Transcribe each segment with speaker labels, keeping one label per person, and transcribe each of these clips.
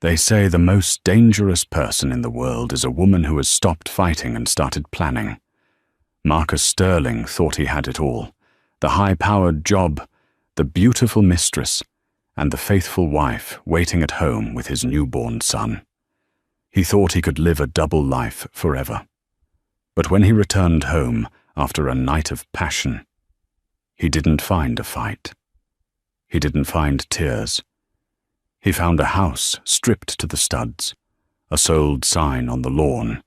Speaker 1: They say the most dangerous person in the world is a woman who has stopped fighting and started planning. Marcus Sterling thought he had it all: the high-powered job, the beautiful mistress, and the faithful wife waiting at home with his newborn son. He thought he could live a double life forever. But when he returned home after a night of passion, he didn't find a fight. He didn't find tears. He found a house stripped to the studs, a sold sign on the lawn,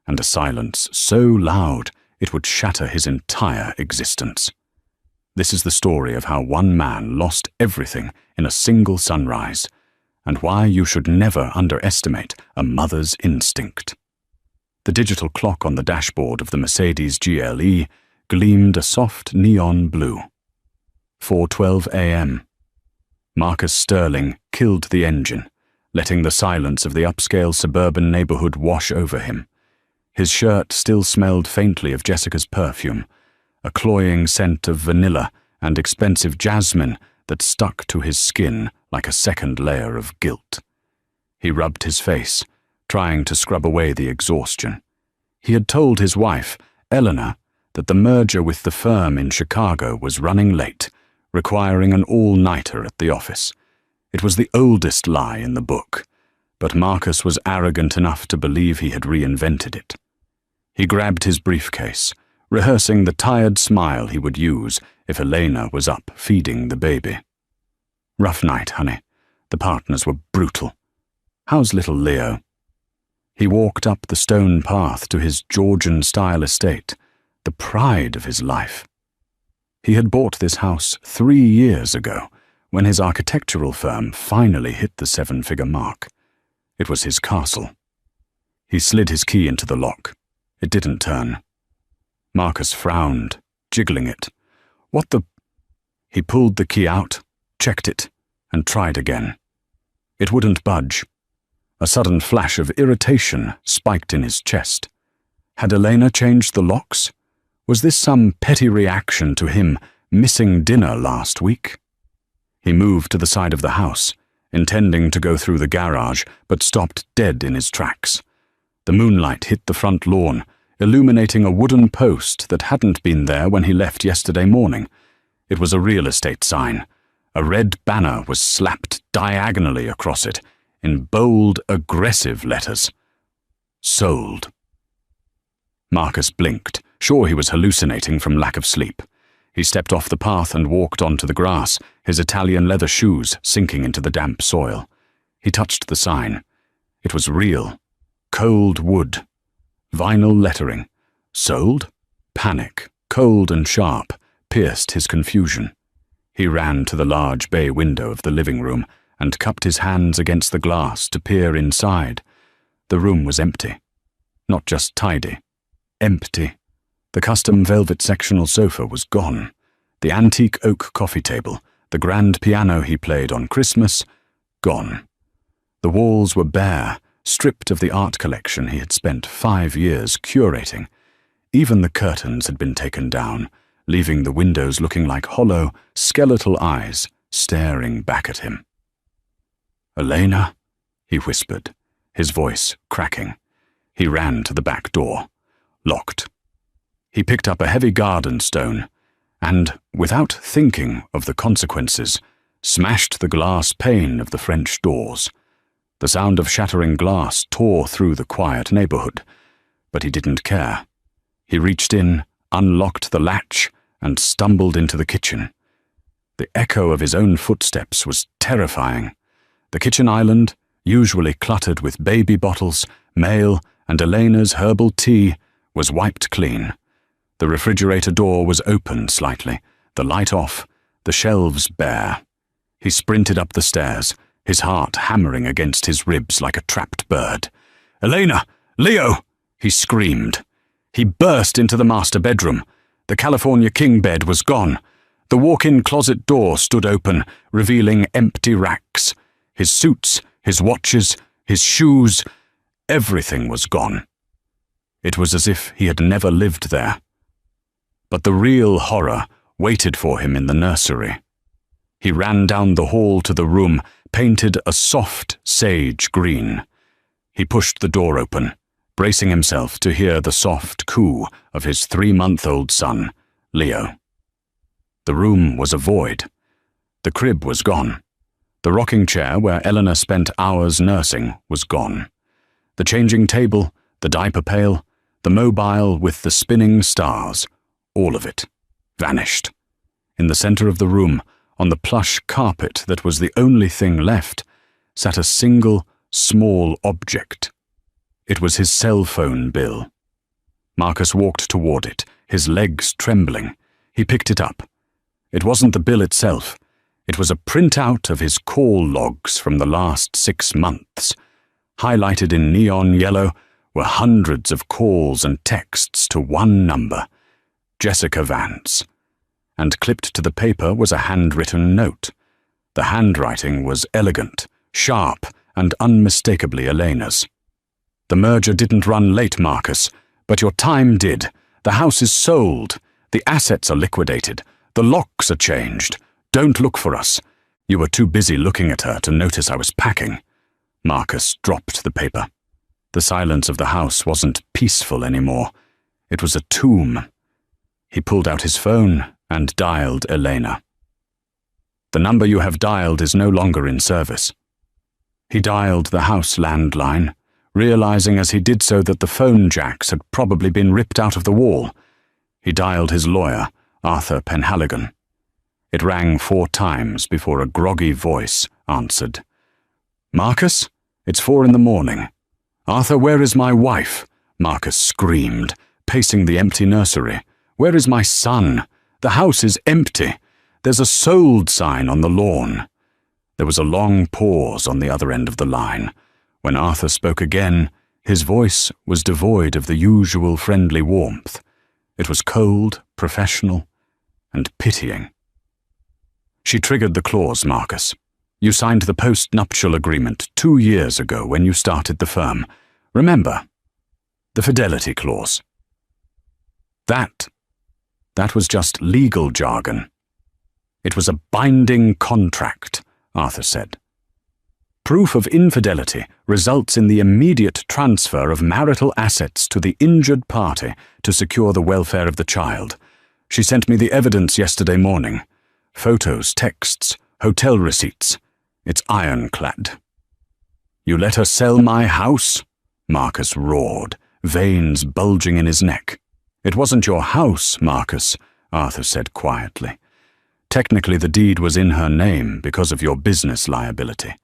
Speaker 1: and a silence so loud it would shatter his entire existence. This is the story of how one man lost everything in a single sunrise, and why you should never underestimate a mother's instinct. The digital clock on the dashboard of the Mercedes GLE gleamed a soft neon blue. 4:12 a.m. Marcus Sterling killed the engine, letting the silence of the upscale suburban neighborhood wash over him. His shirt still smelled faintly of Jessica's perfume, a cloying scent of vanilla and expensive jasmine that stuck to his skin like a second layer of guilt. He rubbed his face, trying to scrub away the exhaustion. He had told his wife, Eleanor, that the merger with the firm in Chicago was running late, requiring an all-nighter at the office. It was the oldest lie in the book, but Marcus was arrogant enough to believe he had reinvented it. He grabbed his briefcase, rehearsing the tired smile he would use if Elena was up feeding the baby. "Rough night, honey. The partners were brutal. How's little Leo?" He walked up the stone path to his Georgian-style estate, the pride of his life. He had bought this house 3 years ago, when his architectural firm finally hit the 7-figure mark. It was his castle. He slid his key into the lock. It didn't turn. Marcus frowned, jiggling it. What the... He pulled the key out, checked it, and tried again. It wouldn't budge. A sudden flash of irritation spiked in his chest. Had Elena changed the locks? Was this some petty reaction to him missing dinner last week? He moved to the side of the house, intending to go through the garage, but stopped dead in his tracks. The moonlight hit the front lawn, illuminating a wooden post that hadn't been there when he left yesterday morning. It was a real estate sign. A red banner was slapped diagonally across it, in bold, aggressive letters. Sold. Marcus blinked, sure he was hallucinating from lack of sleep. He stepped off the path and walked onto the grass, his Italian leather shoes sinking into the damp soil. He touched the sign. It was real. Cold wood. Vinyl lettering. Sold? Panic, cold and sharp, pierced his confusion. He ran to the large bay window of the living room and cupped his hands against the glass to peer inside. The room was empty. Not just tidy. Empty. The custom velvet sectional sofa was gone. The antique oak coffee table, the grand piano he played on Christmas, gone. The walls were bare, stripped of the art collection he had spent 5 years curating. Even the curtains had been taken down, leaving the windows looking like hollow, skeletal eyes staring back at him. "Elena?" he whispered, his voice cracking. He ran to the back door. Locked. He picked up a heavy garden stone and, without thinking of the consequences, smashed the glass pane of the French doors. The sound of shattering glass tore through the quiet neighborhood, but he didn't care. He reached in, unlocked the latch, and stumbled into the kitchen. The echo of his own footsteps was terrifying. The kitchen island, usually cluttered with baby bottles, mail, and Elena's herbal tea, was wiped clean. The refrigerator door was open slightly, the light off, the shelves bare. He sprinted up the stairs, his heart hammering against his ribs like a trapped bird. "Elena! Leo!" he screamed. He burst into the master bedroom. The California king bed was gone. The walk-in closet door stood open, revealing empty racks. His suits, his watches, his shoes, everything was gone. It was as if he had never lived there. But the real horror waited for him in the nursery. He ran down the hall to the room, painted a soft sage green. He pushed the door open, bracing himself to hear the soft coo of his 3-month-old son, Leo. The room was a void. The crib was gone. The rocking chair where Eleanor spent hours nursing was gone. The changing table, the diaper pail, the mobile with the spinning stars, all of it vanished. In the center of the room, on the plush carpet that was the only thing left, sat a single, small object. It was his cell phone bill. Marcus walked toward it, his legs trembling. He picked it up. It wasn't the bill itself. It was a printout of his call logs from the last 6 months. Highlighted in neon yellow were hundreds of calls and texts to one number, Jessica Vance. And clipped to the paper was a handwritten note. The handwriting was elegant, sharp, and unmistakably Elena's. The merger didn't run late, Marcus, but your time did. The house is sold. The assets are liquidated. The locks are changed. Don't look for us. You were too busy looking at her to notice I was packing. Marcus dropped the paper. The silence of the house wasn't peaceful anymore. It was a tomb. He pulled out his phone and dialed Elena. The number you have dialed is no longer in service. He dialed the house landline, realizing as he did so that the phone jacks had probably been ripped out of the wall. He dialed his lawyer, Arthur Penhaligon. It rang 4 times before a groggy voice answered. "Marcus, it's 4 in the morning. Arthur, where is my wife?" Marcus screamed, pacing the empty nursery. "Where is my son? The house is empty. There's a sold sign on the lawn." There was a long pause on the other end of the line. When Arthur spoke again, his voice was devoid of the usual friendly warmth. It was cold, professional, and pitying. "She triggered the clause, Marcus. You signed the post-nuptial agreement 2 years ago when you started the firm. Remember, the fidelity clause." That was just legal jargon. "It was a binding contract," Arthur said. "Proof of infidelity results in the immediate transfer of marital assets to the injured party to secure the welfare of the child. She sent me the evidence yesterday morning. Photos, texts, hotel receipts. It's ironclad." "You let her sell my house?" Marcus roared, veins bulging in his neck. "It wasn't your house, Marcus," Arthur said quietly. "Technically the deed was in her name because of your business liability.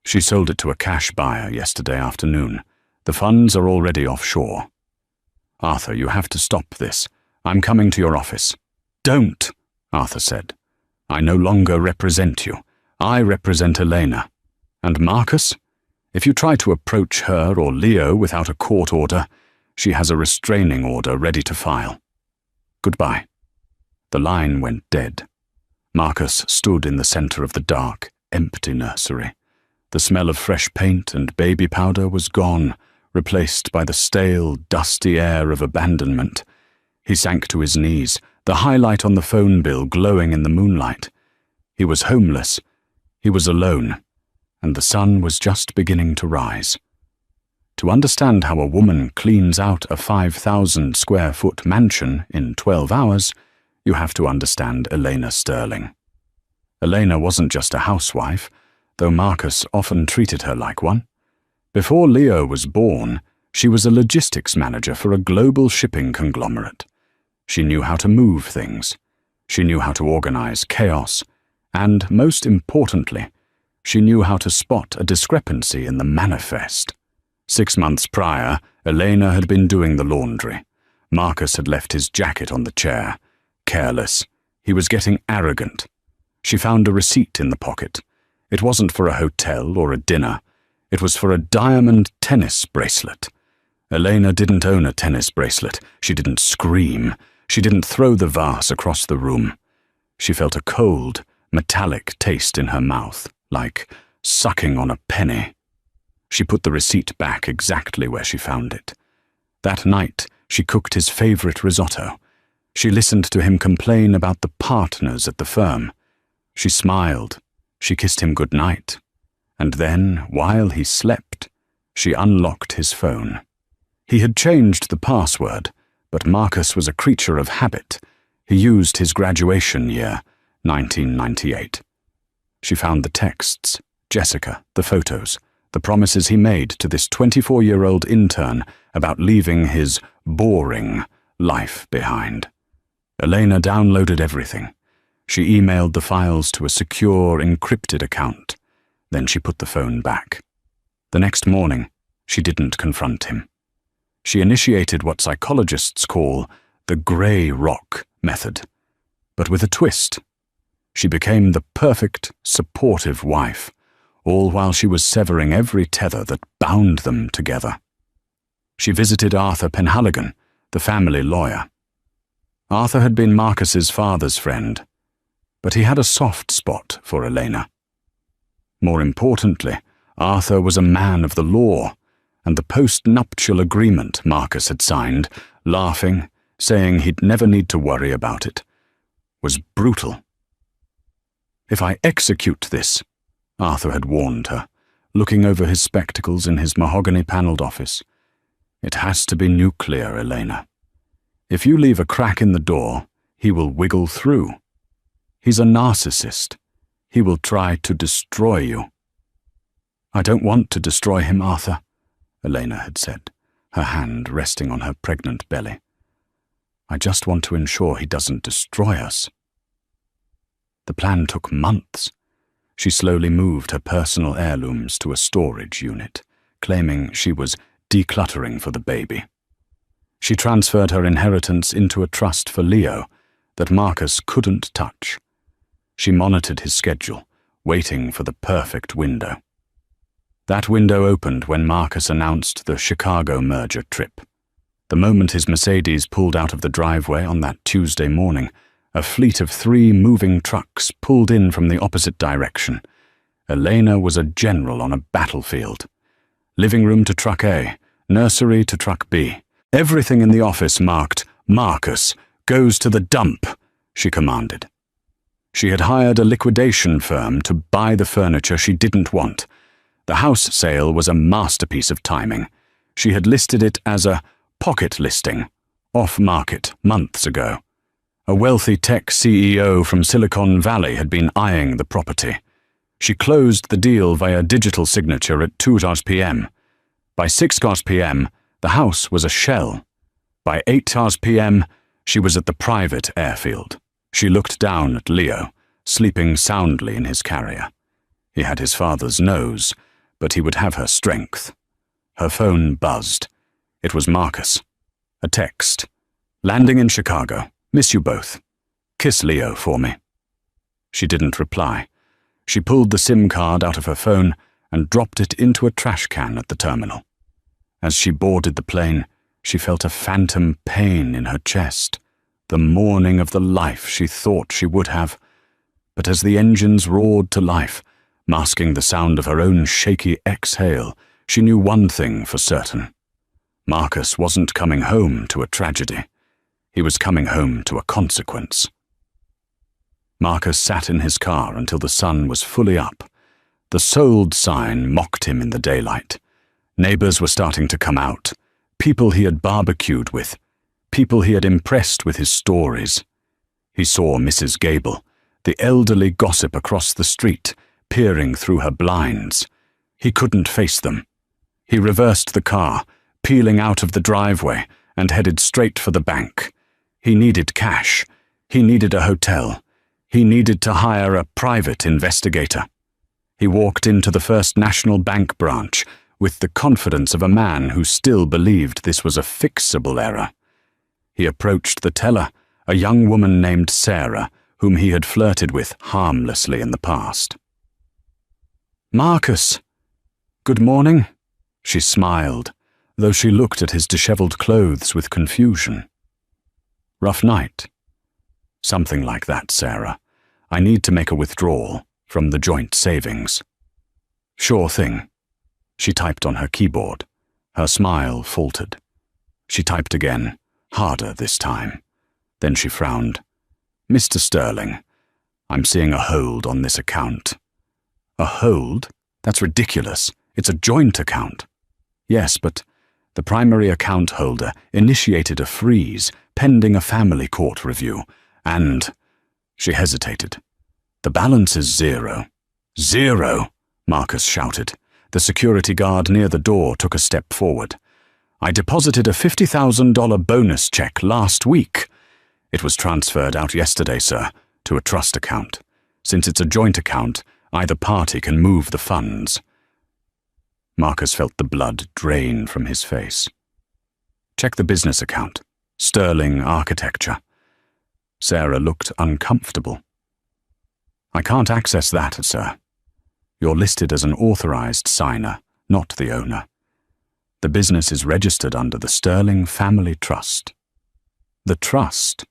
Speaker 1: She sold it to a cash buyer yesterday afternoon. The funds are already offshore." "Arthur, you have to stop this. I'm coming to your office." "Don't," Arthur said. "I no longer represent you. I represent Elena. And Marcus, if you try to approach her or Leo without a court order, she has a restraining order ready to file. Goodbye." The line went dead. Marcus stood in the center of the dark, empty nursery. The smell of fresh paint and baby powder was gone, replaced by the stale, dusty air of abandonment. He sank to his knees, the highlight on the phone bill glowing in the moonlight. He was homeless. He was alone, and the sun was just beginning to rise. To understand how a woman cleans out a 5,000-square-foot mansion in 12 hours, you have to understand Elena Sterling. Elena wasn't just a housewife, though Marcus often treated her like one. Before Leo was born, she was a logistics manager for a global shipping conglomerate. She knew how to move things. She knew how to organize chaos. And, most importantly, she knew how to spot a discrepancy in the manifest. 6 months prior, Elena had been doing the laundry. Marcus had left his jacket on the chair. Careless. He was getting arrogant. She found a receipt in the pocket. It wasn't for a hotel or a dinner. It was for a diamond tennis bracelet. Elena didn't own a tennis bracelet. She didn't scream. She didn't throw the vase across the room. She felt a cold, metallic taste in her mouth, like sucking on a penny. She put the receipt back exactly where she found it. That night, she cooked his favorite risotto. She listened to him complain about the partners at the firm. She smiled. She kissed him good night. And then, while he slept, she unlocked his phone. He had changed the password, but Marcus was a creature of habit. He used his graduation year, 1998. She found the texts, Jessica, the photos, the promises he made to this 24-year-old intern about leaving his boring life behind. Elena downloaded everything. She emailed the files to a secure, encrypted account. Then she put the phone back. The next morning, she didn't confront him. She initiated what psychologists call the grey rock method, but with a twist. She became the perfect, supportive wife, all while she was severing every tether that bound them together. She visited Arthur Penhaligon, the family lawyer. Arthur had been Marcus's father's friend, but he had a soft spot for Elena. More importantly, Arthur was a man of the law, and the post-nuptial agreement Marcus had signed, laughing, saying he'd never need to worry about it, was brutal. "If I execute this," Arthur had warned her, looking over his spectacles in his mahogany-panelled office, "it has to be nuclear, Elena. If you leave a crack in the door, he will wiggle through. He's a narcissist. He will try to destroy you." "I don't want to destroy him, Arthur," Elena had said, her hand resting on her pregnant belly. "I just want to ensure he doesn't destroy us." The plan took months. She slowly moved her personal heirlooms to a storage unit, claiming she was decluttering for the baby. She transferred her inheritance into a trust for Leo that Marcus couldn't touch. She monitored his schedule, waiting for the perfect window. That window opened when Marcus announced the Chicago merger trip. The moment his Mercedes pulled out of the driveway on that Tuesday morning, a fleet of 3 moving trucks pulled in from the opposite direction. Elena was a general on a battlefield. Living room to truck A, nursery to truck B. Everything in the office marked, "Marcus goes to the dump," she commanded. She had hired a liquidation firm to buy the furniture she didn't want. The house sale was a masterpiece of timing. She had listed it as a pocket listing, off-market, months ago. A wealthy tech CEO from Silicon Valley had been eyeing the property. She closed the deal via digital signature at 2 p.m. By 6 p.m., the house was a shell. By 8 p.m., she was at the private airfield. She looked down at Leo, sleeping soundly in his carrier. He had his father's nose, but he would have her strength. Her phone buzzed. It was Marcus. A text. "Landing in Chicago. Miss you both. Kiss Leo for me." She didn't reply. She pulled the SIM card out of her phone and dropped it into a trash can at the terminal. As she boarded the plane, she felt a phantom pain in her chest, the morning of the life she thought she would have. But as the engines roared to life, masking the sound of her own shaky exhale, she knew one thing for certain. Marcus wasn't coming home to a tragedy. He was coming home to a consequence. Marcus sat in his car until the sun was fully up. The sold sign mocked him in the daylight. Neighbors were starting to come out. People he had barbecued with. People he had impressed with his stories. He saw Mrs. Gable, the elderly gossip across the street, peering through her blinds. He couldn't face them. He reversed the car, peeling out of the driveway, and headed straight for the bank. He needed cash. He needed a hotel. He needed to hire a private investigator. He walked into the First National Bank branch with the confidence of a man who still believed this was a fixable error. He approached the teller, a young woman named Sarah, whom he had flirted with harmlessly in the past. "Marcus." "Good morning." She smiled, though she looked at his disheveled clothes with confusion. "Rough night?" "Something like that, Sarah. I need to make a withdrawal from the joint savings." "Sure thing." She typed on her keyboard. Her smile faltered. She typed again, harder this time. Then she frowned. "Mr. Sterling, I'm seeing a hold on this account." "A hold?" That's ridiculous. It's a joint account. Yes, but the primary account holder initiated a freeze pending a family court review, and she hesitated. The balance is zero. Zero, Marcus shouted. The security guard near the door took a step forward. I deposited a $50,000 bonus check last week. It was transferred out yesterday, sir, to a trust account. Since it's a joint account, either party can move the funds. Marcus felt the blood drain from his face. Check the business account. Sterling Architecture. Sarah looked uncomfortable. I can't access that, sir. You're listed as an authorized signer, not the owner. The business is registered under the Sterling Family Trust. The trust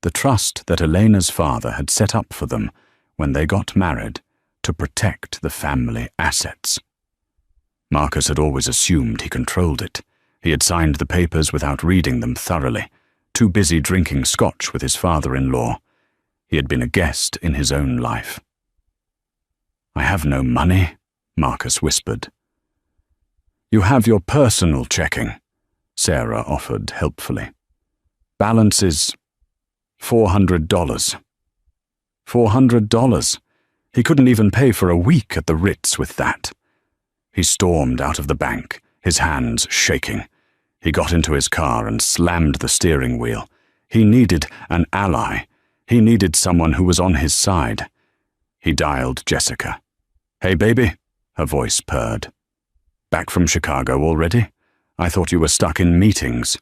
Speaker 1: that Elena's father had set up for them when they got married to protect the family assets. Marcus had always assumed he controlled it. He had signed the papers without reading them thoroughly, too busy drinking scotch with his father-in-law. He had been a guest in his own life. I have no money, Marcus whispered. You have your personal checking, Sarah offered helpfully. Balance is $400. $400. He couldn't even pay for a week at the Ritz with that. He stormed out of the bank, his hands shaking. He got into his car and slammed the steering wheel. He needed an ally. He needed someone who was on his side. He dialed Jessica. Hey, baby, her voice purred. Back from Chicago already? I thought you were stuck in meetings.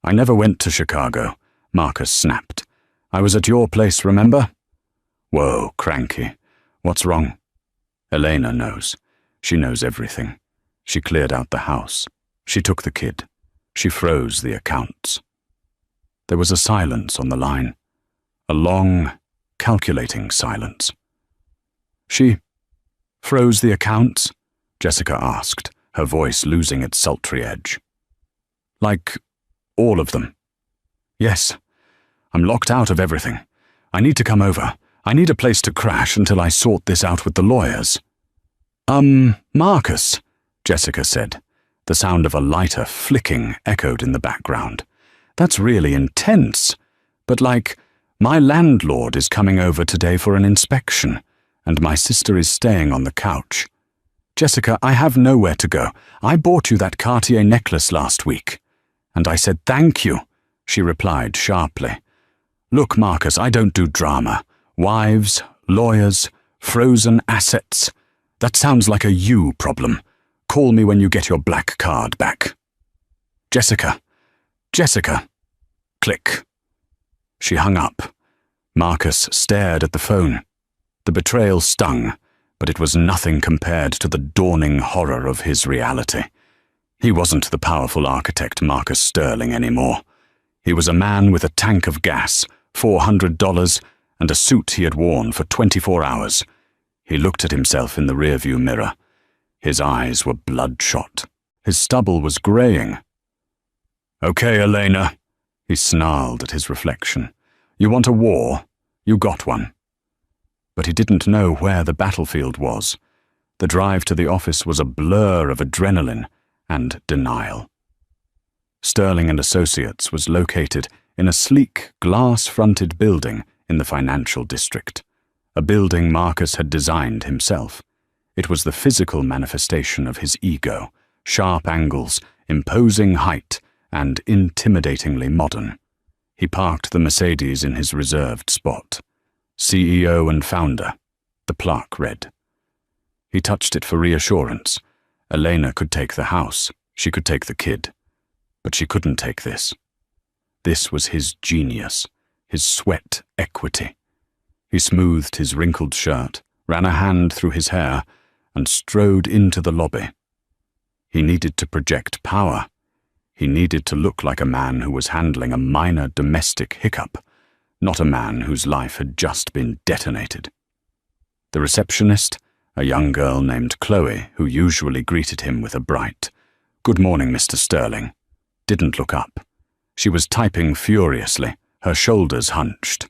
Speaker 1: I never went to Chicago, Marcus snapped. I was at your place, remember? Whoa, cranky. What's wrong? Elena knows. She knows everything. She cleared out the house. She took the kid. She froze the accounts. There was a silence on the line. A long, calculating silence. She froze the accounts? Jessica asked, her voice losing its sultry edge. Like all of them? Yes. I'm locked out of everything. I need to come over. I need a place to crash until I sort this out with the lawyers. Marcus, Jessica said. The sound of a lighter flicking echoed in the background. That's really intense. But my landlord is coming over today for an inspection, and my sister is staying on the couch. Jessica, I have nowhere to go. I bought you that Cartier necklace last week. And I said thank you, she replied sharply. Look, Marcus, I don't do drama. Wives, lawyers, frozen assets. That sounds like a you problem. Call me when you get your black card back. Jessica. Click. She hung up. Marcus stared at the phone. The betrayal stung, but it was nothing compared to the dawning horror of his reality. He wasn't the powerful architect Marcus Sterling anymore. He was a man with a tank of gas, $400, and a suit he had worn for 24 hours. He looked at himself in the rearview mirror. His eyes were bloodshot. His stubble was graying. Okay, Elena, he snarled at his reflection. You want a war? You got one. But he didn't know where the battlefield was. The drive to the office was a blur of adrenaline and denial. Sterling and Associates was located in a sleek, glass-fronted building in the financial district, a building Marcus had designed himself. It was the physical manifestation of his ego, sharp angles, imposing height, and intimidatingly modern. He parked the Mercedes in his reserved spot. CEO and founder, the plaque read. He touched it for reassurance. Elena could take the house, she could take the kid, but she couldn't take this. This was his genius, his sweat equity. He smoothed his wrinkled shirt, ran a hand through his hair, and strode into the lobby. He needed to project power. He needed to look like a man who was handling a minor domestic hiccup, not a man whose life had just been detonated. The receptionist, a young girl named Chloe, who usually greeted him with a bright, "Good morning, Mr. Sterling," didn't look up. She was typing furiously, her shoulders hunched.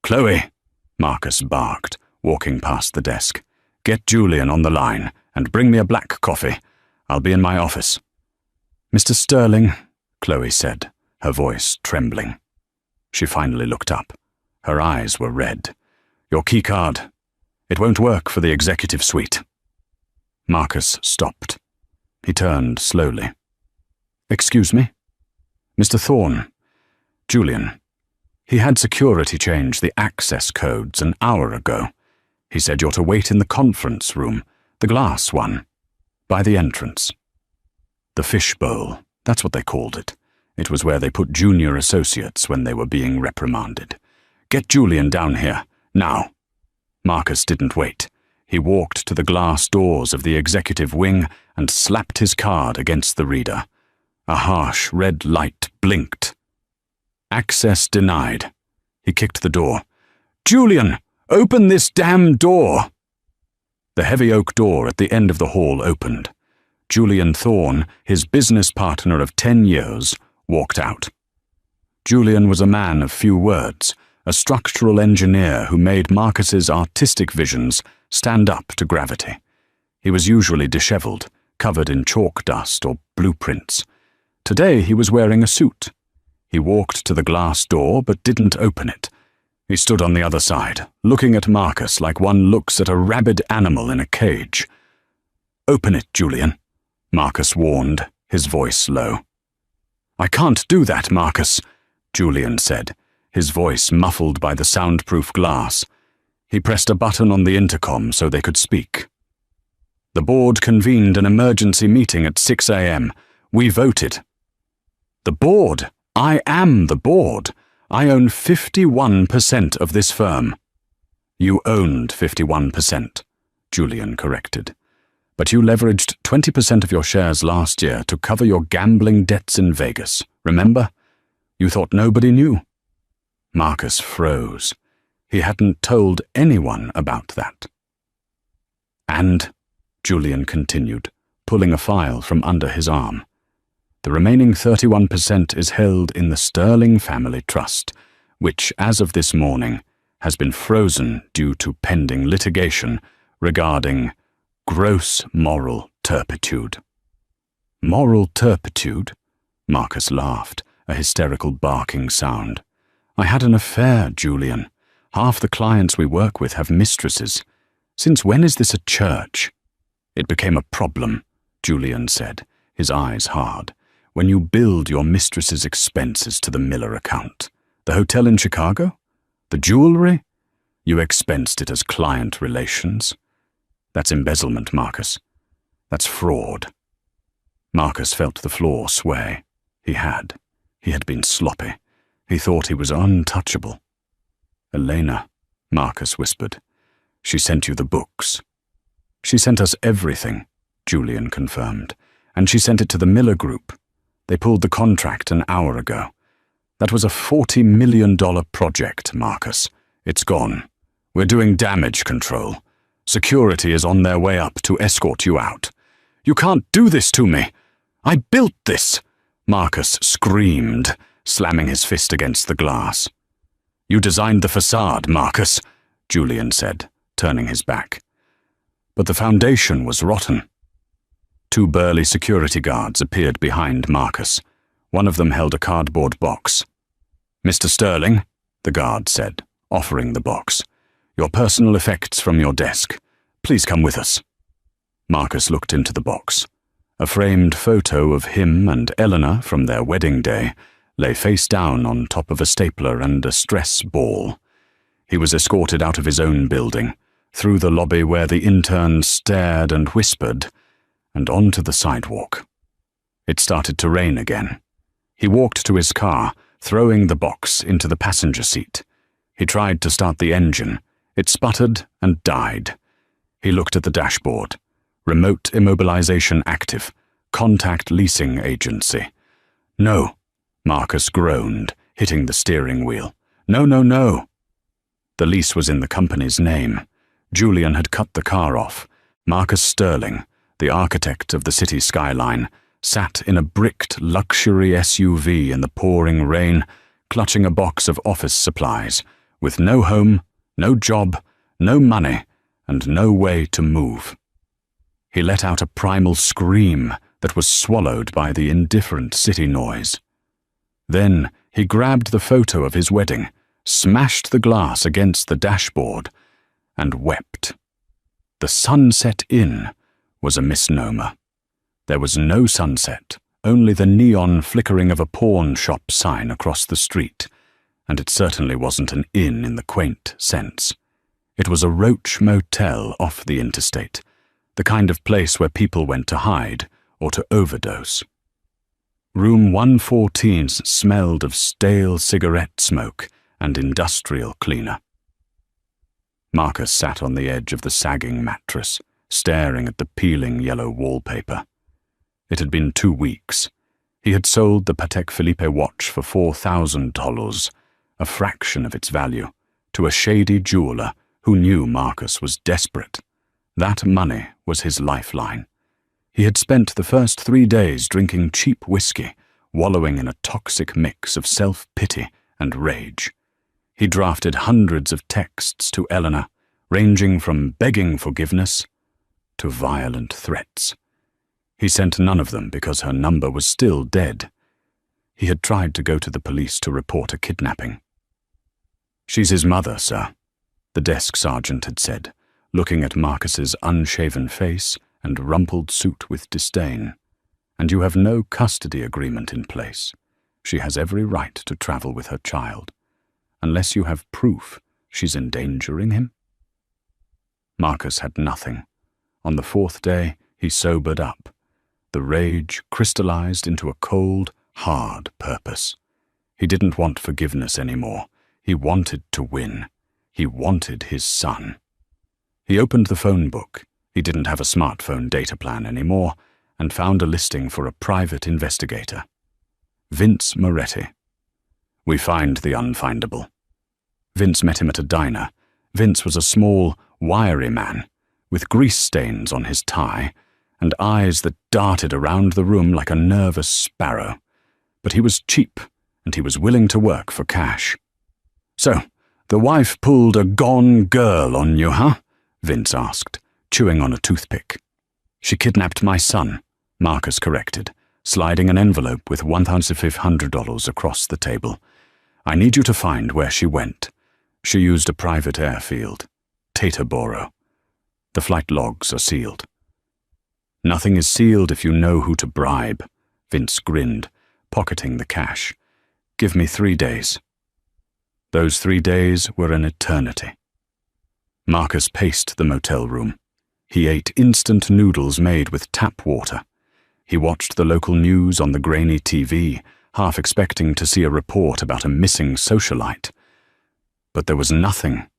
Speaker 1: "Chloe," Marcus barked, walking past the desk, "get Julian on the line And bring me a black coffee. I'll be in my office." "Mr. Sterling," Chloe said, her voice trembling. She finally looked up. Her eyes were red. "Your keycard. It won't work for the executive suite." Marcus stopped. He turned slowly. "Excuse me?" "Mr. Thorne. Julian. He had security change the access codes an hour ago. He said you're to wait in the conference room, the glass one, by the entrance." The fishbowl, that's what they called it. It was where they put junior associates when they were being reprimanded. "Get Julian down here, now." Marcus didn't wait. He walked to the glass doors of the executive wing and slapped his card against the reader. A harsh red light blinked. "Access denied." He kicked the door. "Julian, open this damn door!" The heavy oak door at the end of the hall opened. Julian Thorne, his business partner of 10 years, walked out. Julian was a man of few words, a structural engineer who made Marcus's artistic visions stand up to gravity. He was usually disheveled, covered in chalk dust or blueprints. Today he was wearing a suit. He walked to the glass door but didn't open it. He stood on the other side, looking at Marcus like one looks at a rabid animal in a cage. "Open it, Julian," Marcus warned, his voice low. "I can't do that, Marcus," Julian said, his voice muffled by the soundproof glass. He pressed a button on the intercom so they could speak. "The board convened an emergency meeting at 6 a.m. We voted." "The board? I am the board. I own 51% of this firm." "You owned 51%, Julian corrected. "But you leveraged 20% of your shares last year to cover your gambling debts in Vegas, remember? You thought nobody knew." Marcus froze. He hadn't told anyone about that. "And," Julian continued, pulling a file from under his arm, "the remaining 31% is held in the Sterling Family Trust, which, as of this morning, has been frozen due to pending litigation regarding gross moral turpitude." "Moral turpitude?" Marcus laughed, a hysterical barking sound. "I had an affair, Julian. Half the clients we work with have mistresses. Since when is this a church?" "It became a problem," Julian said, his eyes hard, "when you billed your mistress's expenses to the Miller account. The hotel in Chicago? The jewelry? You expensed it as client relations. That's embezzlement, Marcus. That's fraud." Marcus felt the floor sway. He had. He had been sloppy. He thought he was untouchable. "Elena," Marcus whispered. "She sent you the books." "She sent us everything," Julian confirmed. "And she sent it to the Miller Group. They pulled the contract an hour ago. That was a $40 million project, Marcus. It's gone. We're doing damage control. Security is on their way up to escort you out." "You can't do this to me! I built this!" Marcus screamed, slamming his fist against the glass. "You designed the facade, Marcus," Julian said, turning his back. "But the foundation was rotten." Two burly security guards appeared behind Marcus. One of them held a cardboard box. "Mr. Sterling," the guard said, offering the box, "your personal effects from your desk. Please come with us." Marcus looked into the box. A framed photo of him and Eleanor from their wedding day lay face down on top of a stapler and a stress ball. He was escorted out of his own building, through the lobby where the interns stared and whispered, and onto the sidewalk. It started to rain again. He walked to his car, throwing the box into the passenger seat. He tried to start the engine. It sputtered and died. He looked at the dashboard. Remote immobilization active. Contact leasing agency. "No," Marcus groaned, hitting the steering wheel. "No, no, no." The lease was in the company's name. Julian had cut the car off. Marcus Sterling, the architect of the city skyline, sat in a bricked luxury SUV in the pouring rain, clutching a box of office supplies, with no home, no job, no money, and no way to move. He let out a primal scream that was swallowed by the indifferent city noise. Then he grabbed the photo of his wedding, smashed the glass against the dashboard, and wept. The Sunset Inn was a misnomer. There was no sunset, only the neon flickering of a pawn shop sign across the street, and it certainly wasn't an inn in the quaint sense. It was a roach motel off the interstate, the kind of place where people went to hide or to overdose. Room 114 smelled of stale cigarette smoke and industrial cleaner. Marcus sat on the edge of the sagging mattress, staring at the peeling yellow wallpaper. It had been 2 weeks. He had sold the Patek Philippe watch for $4,000, a fraction of its value, to a shady jeweler who knew Marcus was desperate. That money was his lifeline. He had spent the first 3 days drinking cheap whiskey, wallowing in a toxic mix of self-pity and rage. He drafted hundreds of texts to Eleanor, ranging from begging forgiveness to violent threats. He sent none of them because her number was still dead. He had tried to go to the police to report a kidnapping. "She's his mother, sir," the desk sergeant had said, looking at Marcus's unshaven face and rumpled suit with disdain. "And you have no custody agreement in place. She has every right to travel with her child. Unless you have proof she's endangering him." Marcus had nothing. On the 4th day, he sobered up. The rage crystallized into a cold, hard purpose. He didn't want forgiveness anymore. He wanted to win. He wanted his son. He opened the phone book. He didn't have a smartphone data plan anymore, and found a listing for a private investigator. Vince Moretti. "We find the unfindable." Vince met him at a diner. Vince was a small, wiry man, with grease stains on his tie, and eyes that darted around the room like a nervous sparrow. But he was cheap, and he was willing to work for cash. "So, the wife pulled a gone girl on you, huh?" Vince asked, chewing on a toothpick. "She kidnapped my son," Marcus corrected, sliding an envelope with $1,500 across the table. "I need you to find where she went. She used a private airfield. Teterboro. The flight logs are sealed." "Nothing is sealed if you know who to bribe," Vince grinned, pocketing the cash. "Give me 3 days." Those 3 days were an eternity. Marcus paced the motel room. He ate instant noodles made with tap water. He watched the local news on the grainy TV, half expecting to see a report about a missing socialite. But there was nothing.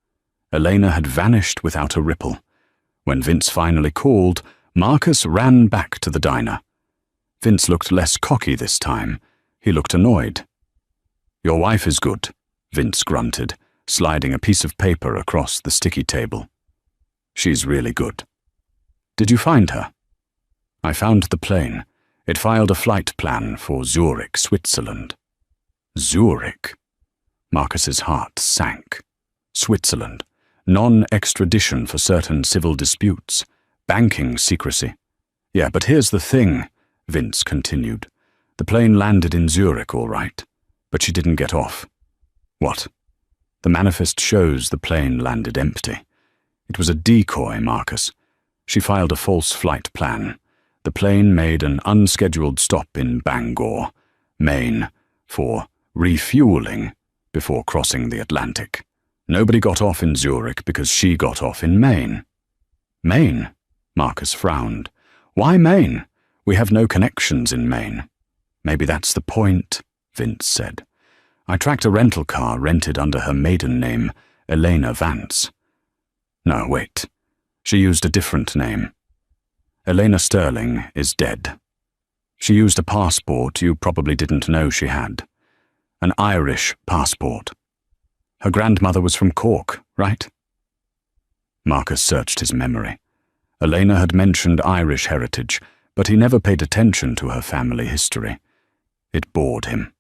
Speaker 1: Elena had vanished without a ripple. When Vince finally called, Marcus ran back to the diner. Vince looked less cocky this time. He looked annoyed. "Your wife is good," Vince grunted, sliding a piece of paper across the sticky table. "She's really good." "Did you find her?" "I found the plane. It filed a flight plan for Zurich, Switzerland." Zurich? Marcus's heart sank. Switzerland. Non-extradition for certain civil disputes. Banking secrecy. "Yeah, but here's the thing," Vince continued. "The plane landed in Zurich, all right, but she didn't get off." "What?" "The manifest shows the plane landed empty. It was a decoy, Marcus. She filed a false flight plan. The plane made an unscheduled stop in Bangor, Maine, for refueling before crossing the Atlantic. Nobody got off in Zurich because she got off in Maine." "Maine?" Marcus frowned. "Why Maine? We have no connections in Maine." "Maybe that's the point," Vince said. "I tracked a rental car rented under her maiden name, Elena Vance." "No, wait. She used a different name. Elena Sterling is dead. She used a passport you probably didn't know she had. An Irish passport. Her grandmother was from Cork, right?" Marcus searched his memory. Elena had mentioned Irish heritage, but he never paid attention to her family history. It bored him.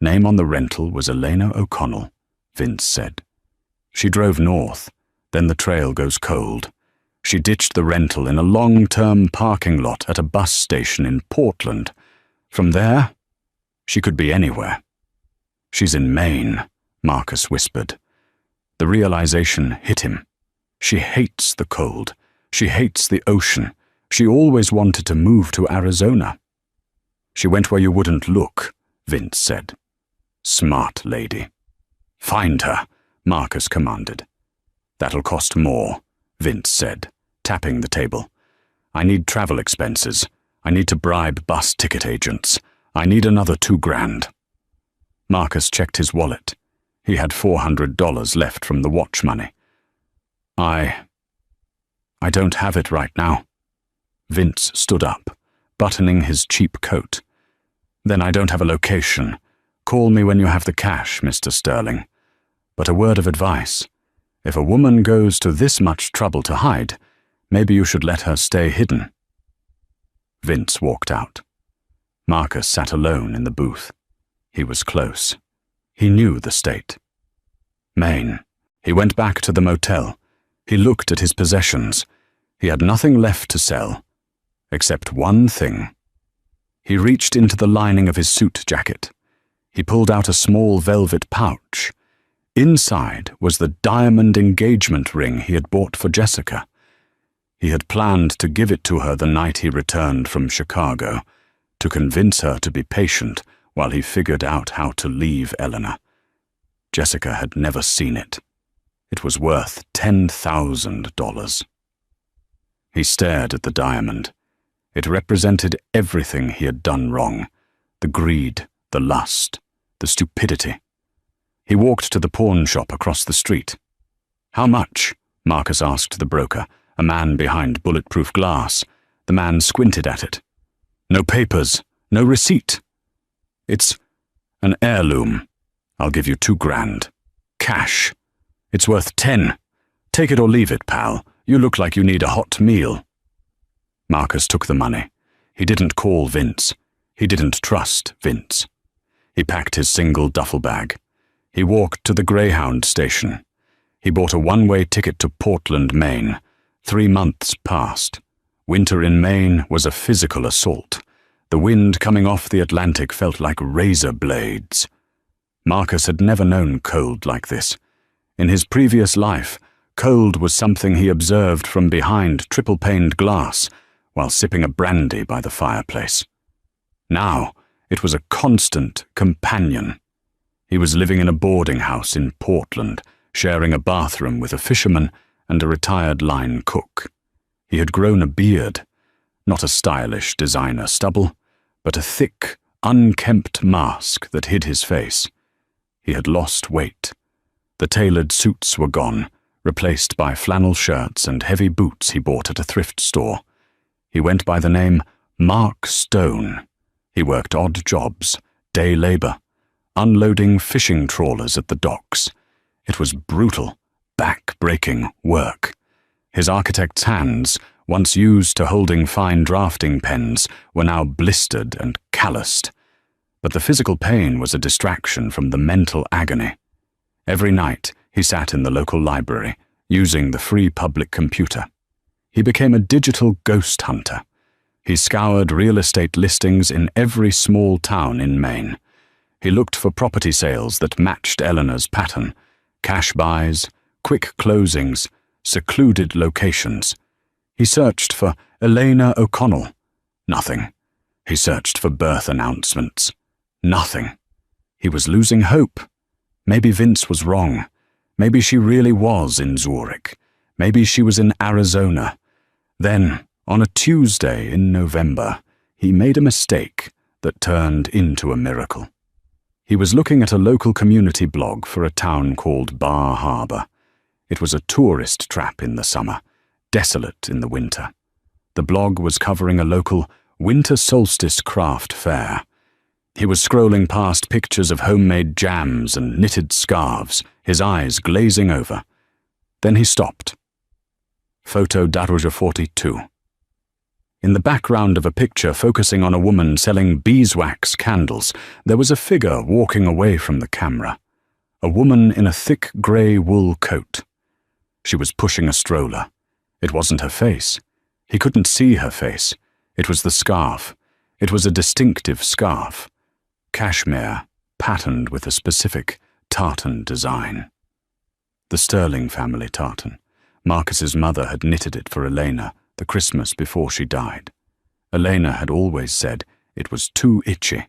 Speaker 1: "Name on the rental was Elena O'Connell," Vince said. "She drove north, then the trail goes cold. She ditched the rental in a long-term parking lot at a bus station in Portland. From there, she could be anywhere. "She's in Maine," Marcus whispered. The realization hit him. She hates the cold. She hates the ocean. She always wanted to move to Arizona. "She went where you wouldn't look," Vince said. "Smart lady." "Find her," Marcus commanded. "That'll cost more," Vince said, tapping the table. "I need travel expenses. I need to bribe bus ticket agents. I need another $2,000. Marcus checked his wallet. He had $400 left from the watch money. I don't have it right now." Vince stood up, buttoning his cheap coat. "Then I don't have a location. Call me when you have the cash, Mr. Sterling. But a word of advice. If a woman goes to this much trouble to hide, maybe you should let her stay hidden." Vince walked out. Marcus sat alone in the booth. He was close. He knew the state. Maine. He went back to the motel. He looked at his possessions. He had nothing left to sell, except one thing. He reached into the lining of his suit jacket. He pulled out a small velvet pouch. Inside was the diamond engagement ring he had bought for Jessica. He had planned to give it to her the night he returned from Chicago, to convince her to be patient while he figured out how to leave Eleanor. Jessica had never seen it. It was worth $10,000. He stared at the diamond. It represented everything he had done wrong: the greed, the lust, the stupidity. He walked to the pawn shop across the street. "How much?" Marcus asked the broker, a man behind bulletproof glass. The man squinted at it. "No papers, no receipt." "It's an heirloom. I'll give you $2,000. Cash. It's worth 10. Take it or leave it, pal. You look like you need a hot meal." Marcus took the money. He didn't call Vince. He didn't trust Vince. He packed his single duffel bag. He walked to the Greyhound station. He bought a one-way ticket to Portland, Maine. 3 months passed. Winter in Maine was a physical assault. The wind coming off the Atlantic felt like razor blades. Marcus had never known cold like this. In his previous life, cold was something he observed from behind triple-paned glass while sipping a brandy by the fireplace. Now, it was a constant companion. He was living in a boarding house in Portland, sharing a bathroom with a fisherman and a retired line cook. He had grown a beard, not a stylish designer stubble, but a thick, unkempt mask that hid his face. He had lost weight. The tailored suits were gone, replaced by flannel shirts and heavy boots he bought at a thrift store. He went by the name Mark Stone. He worked odd jobs, day labor, unloading fishing trawlers at the docks. It was brutal, back-breaking work. His architect's hands, once used to holding fine drafting pens, were now blistered and calloused. But the physical pain was a distraction from the mental agony. Every night, he sat in the local library, using the free public computer. He became a digital ghost hunter. He scoured real estate listings in every small town in Maine. He looked for property sales that matched Eleanor's pattern: cash buys, quick closings, secluded locations. He searched for Elena O'Connell. Nothing. He searched for birth announcements. Nothing. He was losing hope. Maybe Vince was wrong. Maybe she really was in Zurich. Maybe she was in Arizona. Then, on a Tuesday in November, he made a mistake that turned into a miracle. He was looking at a local community blog for a town called Bar Harbor. It was a tourist trap in the summer, desolate in the winter. The blog was covering a local winter solstice craft fair. He was scrolling past pictures of homemade jams and knitted scarves, his eyes glazing over. Then he stopped. Photo Daruja 42. In the background of a picture focusing on a woman selling beeswax candles, there was a figure walking away from the camera. A woman in a thick grey wool coat. She was pushing a stroller. It wasn't her face. He couldn't see her face. It was the scarf. It was a distinctive scarf. Cashmere, patterned with a specific tartan design. The Sterling family tartan. Marcus's mother had knitted it for Elena the Christmas before she died. Elena had always said it was too itchy,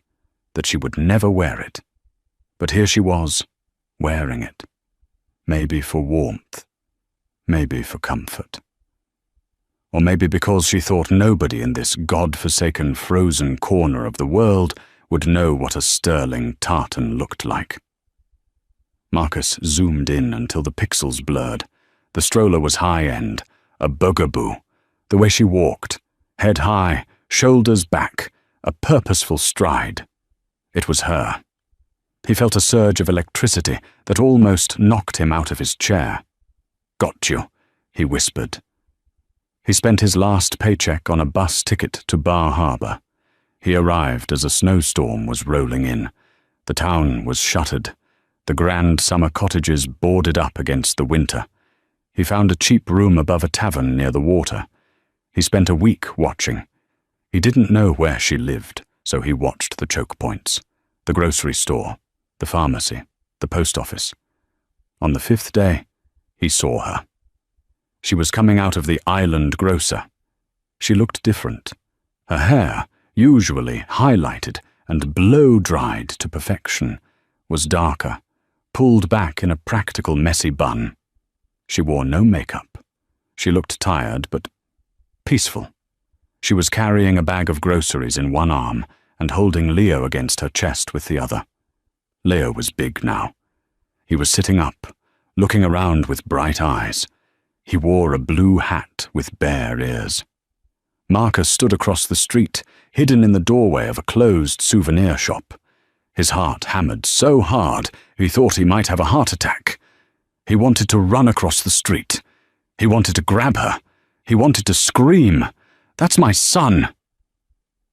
Speaker 1: that she would never wear it. But here she was, wearing it. Maybe for warmth. Maybe for comfort. Or maybe because she thought nobody in this God-forsaken frozen corner of the world would know what a sterling tartan looked like. Marcus zoomed in until the pixels blurred. The stroller was high-end, a bugaboo. The way she walked, head high, shoulders back, a purposeful stride. It was her. He felt a surge of electricity that almost knocked him out of his chair. "Got you," he whispered. He spent his last paycheck on a bus ticket to Bar Harbor. He arrived as a snowstorm was rolling in. The town was shuttered, the grand summer cottages boarded up against the winter. He found a cheap room above a tavern near the water. He spent a week watching. He didn't know where she lived, so he watched the choke points, the grocery store, the pharmacy, the post office. On the 5th day, he saw her. She was coming out of the island grocer. She looked different. Her hair, usually highlighted and blow-dried to perfection, was darker, pulled back in a practical messy bun. She wore no makeup. She looked tired, but peaceful. She was carrying a bag of groceries in one arm and holding Leo against her chest with the other. Leo was big now. He was sitting up, looking around with bright eyes. He wore a blue hat with bare ears. Marcus stood across the street, hidden in the doorway of a closed souvenir shop. His heart hammered so hard he thought he might have a heart attack. He wanted to run across the street. He wanted to grab her. He wanted to scream, "That's my son!"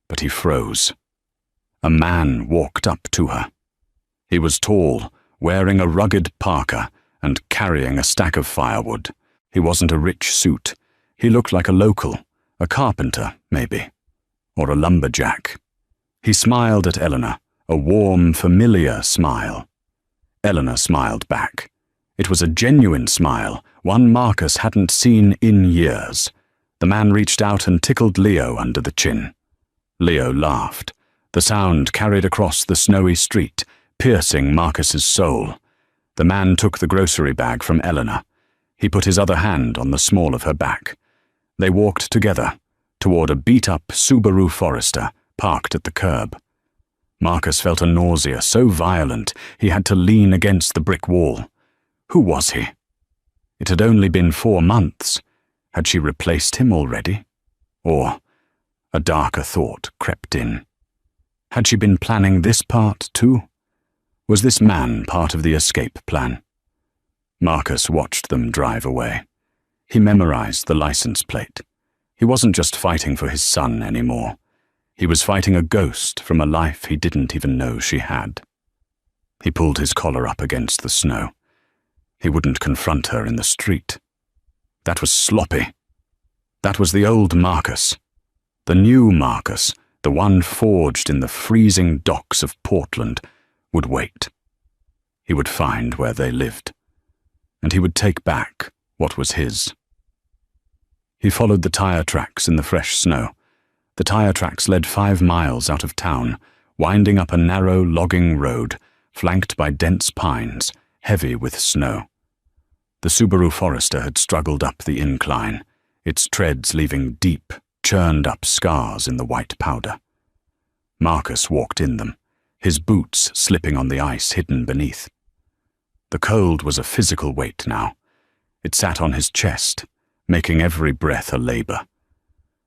Speaker 1: But he froze. A man walked up to her. He was tall, wearing a rugged parka and carrying a stack of firewood. He wasn't a rich suit. He looked like a local, a carpenter, maybe, or a lumberjack. He smiled at Eleanor, a warm, familiar smile. Eleanor smiled back. It was a genuine smile, one Marcus hadn't seen in years. The man reached out and tickled Leo under the chin. Leo laughed. The sound carried across the snowy street, piercing Marcus's soul. The man took the grocery bag from Eleanor. He put his other hand on the small of her back. They walked together, toward a beat-up Subaru Forester parked at the curb. Marcus felt a nausea so violent he had to lean against the brick wall. Who was he? It had only been 4 months. Had she replaced him already? Or a darker thought crept in. Had she been planning this part too? Was this man part of the escape plan? Marcus watched them drive away. He memorized the license plate. He wasn't just fighting for his son anymore. He was fighting a ghost from a life he didn't even know she had. He pulled his collar up against the snow. He wouldn't confront her in the street. That was sloppy. That was the old Marcus. The new Marcus, the one forged in the freezing docks of Portland, would wait. He would find where they lived, and he would take back what was his. He followed the tire tracks in the fresh snow. The tire tracks led 5 miles out of town, winding up a narrow logging road, flanked by dense pines, heavy with snow. The Subaru Forester had struggled up the incline, its treads leaving deep, churned-up scars in the white powder. Marcus walked in them, his boots slipping on the ice hidden beneath. The cold was a physical weight now. It sat on his chest, making every breath a labor.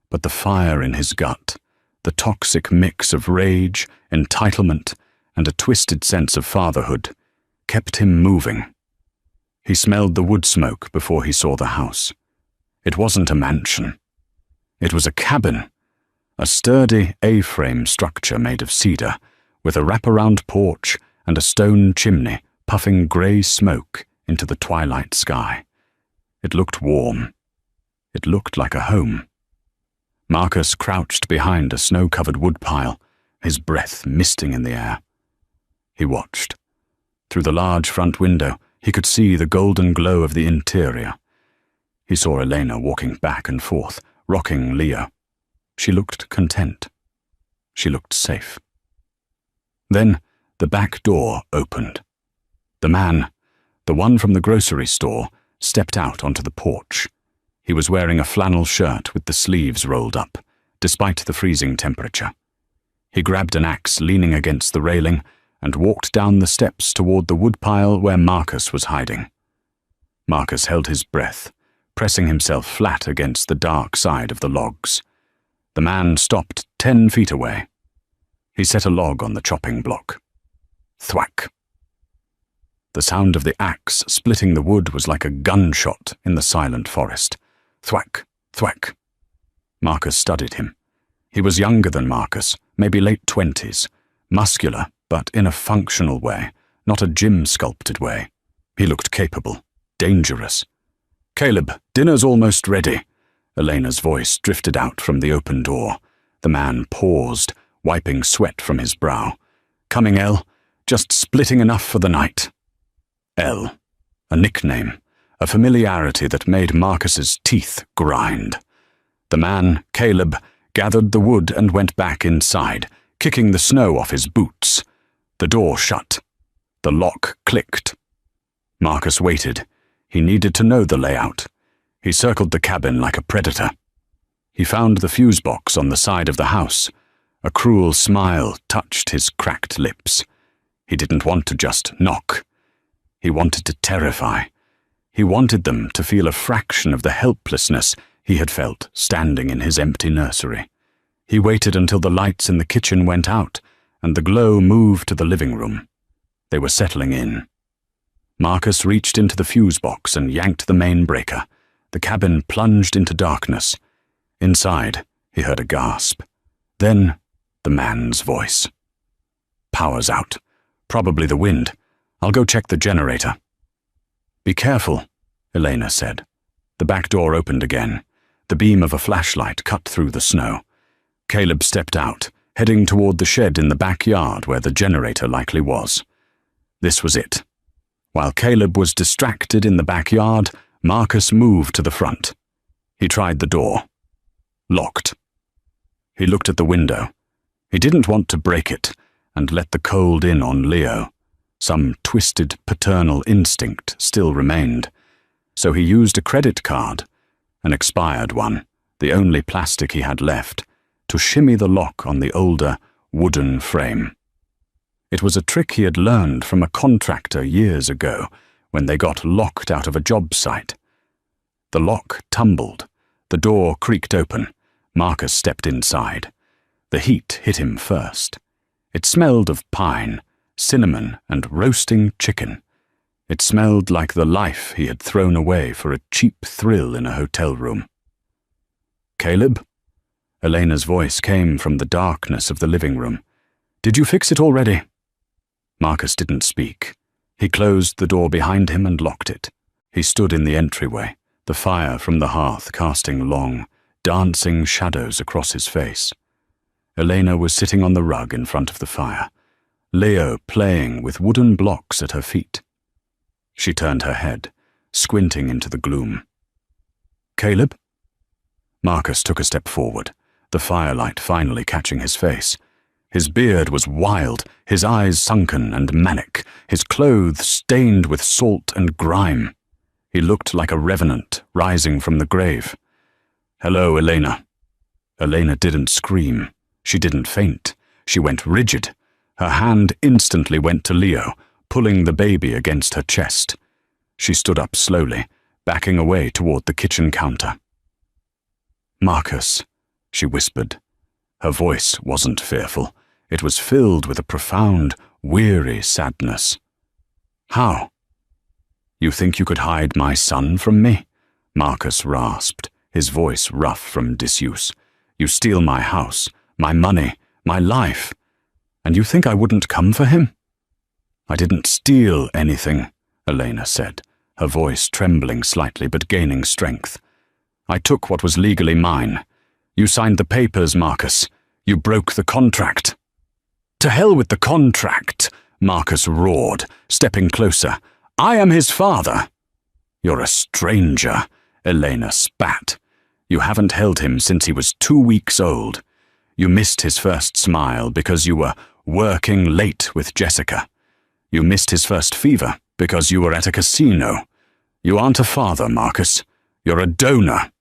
Speaker 1: But the fire in his gut, the toxic mix of rage, entitlement, and a twisted sense of fatherhood, kept him moving. He smelled the wood smoke before he saw the house. It wasn't a mansion. It was a cabin, a sturdy A-frame structure made of cedar, with a wraparound porch and a stone chimney puffing grey smoke into the twilight sky. It looked warm. It looked like a home. Marcus crouched behind a snow-covered woodpile, his breath misting in the air. He watched. Through the large front window, he could see the golden glow of the interior. He saw Elena walking back and forth, rocking Leo. She looked content. She looked safe. Then the back door opened. The man, the one from the grocery store, stepped out onto the porch. He was wearing a flannel shirt with the sleeves rolled up, despite the freezing temperature. He grabbed an axe leaning against the railing and walked down the steps toward the woodpile where Marcus was hiding. Marcus held his breath, pressing himself flat against the dark side of the logs. The man stopped 10 feet away. He set a log on the chopping block. Thwack. The sound of the axe splitting the wood was like a gunshot in the silent forest. Thwack, thwack. Marcus studied him. He was younger than Marcus, maybe late 20s, muscular, but in a functional way, not a gym-sculpted way. He looked capable, dangerous. "Caleb, dinner's almost ready." Elena's voice drifted out from the open door. The man paused, wiping sweat from his brow. "Coming, El. Just splitting enough for the night." El, a nickname, a familiarity that made Marcus's teeth grind. The man, Caleb, gathered the wood and went back inside, kicking the snow off his boots. The door shut. The lock clicked. Marcus waited. He needed to know the layout. He circled the cabin like a predator. He found the fuse box on the side of the house. A cruel smile touched his cracked lips. He didn't want to just knock. He wanted to terrify. He wanted them to feel a fraction of the helplessness he had felt standing in his empty nursery. He waited until the lights in the kitchen went out and the glow moved to the living room. They were settling in. Marcus reached into the fuse box and yanked the main breaker. The cabin plunged into darkness. Inside, he heard a gasp. Then, the man's voice. "Power's out. Probably the wind. I'll go check the generator." "Be careful," Elena said. The back door opened again. The beam of a flashlight cut through the snow. Caleb stepped out, heading toward the shed in the backyard where the generator likely was. This was it. While Caleb was distracted in the backyard, Marcus moved to the front. He tried the door. Locked. He looked at the window. He didn't want to break it and let the cold in on Leo. Some twisted paternal instinct still remained. So he used a credit card, an expired one, the only plastic he had left, to shimmy the lock on the older, wooden frame. It was a trick he had learned from a contractor years ago when they got locked out of a job site. The lock tumbled. The door creaked open. Marcus stepped inside. The heat hit him first. It smelled of pine, cinnamon, and roasting chicken. It smelled like the life he had thrown away for a cheap thrill in a hotel room. "Caleb?" Elena's voice came from the darkness of the living room. "Did you fix it already?" Marcus didn't speak. He closed the door behind him and locked it. He stood in the entryway, the fire from the hearth casting long, dancing shadows across his face. Elena was sitting on the rug in front of the fire, Leo playing with wooden blocks at her feet. She turned her head, squinting into the gloom. "Caleb?" Marcus took a step forward, the firelight finally catching his face. His beard was wild, his eyes sunken and manic, his clothes stained with salt and grime. He looked like a revenant rising from the grave. "Hello, Elena." Elena didn't scream. She didn't faint. She went rigid. Her hand instantly went to Leo, pulling the baby against her chest. She stood up slowly, backing away toward the kitchen counter. "Marcus," she whispered. Her voice wasn't fearful. It was filled with a profound, weary sadness. "How?" "You think you could hide my son from me?" Marcus rasped, his voice rough from disuse. "You steal my house, my money, my life, and you think I wouldn't come for him?" "I didn't steal anything," Elena said, her voice trembling slightly but gaining strength. I took what was legally mine. You signed the papers, Marcus. You broke the contract." "To hell with the contract," Marcus roared, stepping closer. "I am his father." "You're a stranger," Elena spat. "You haven't held him since he was 2 weeks old. You missed his first smile because you were working late with Jessica. You missed his first fever because you were at a casino. You aren't a father, Marcus. You're a donor."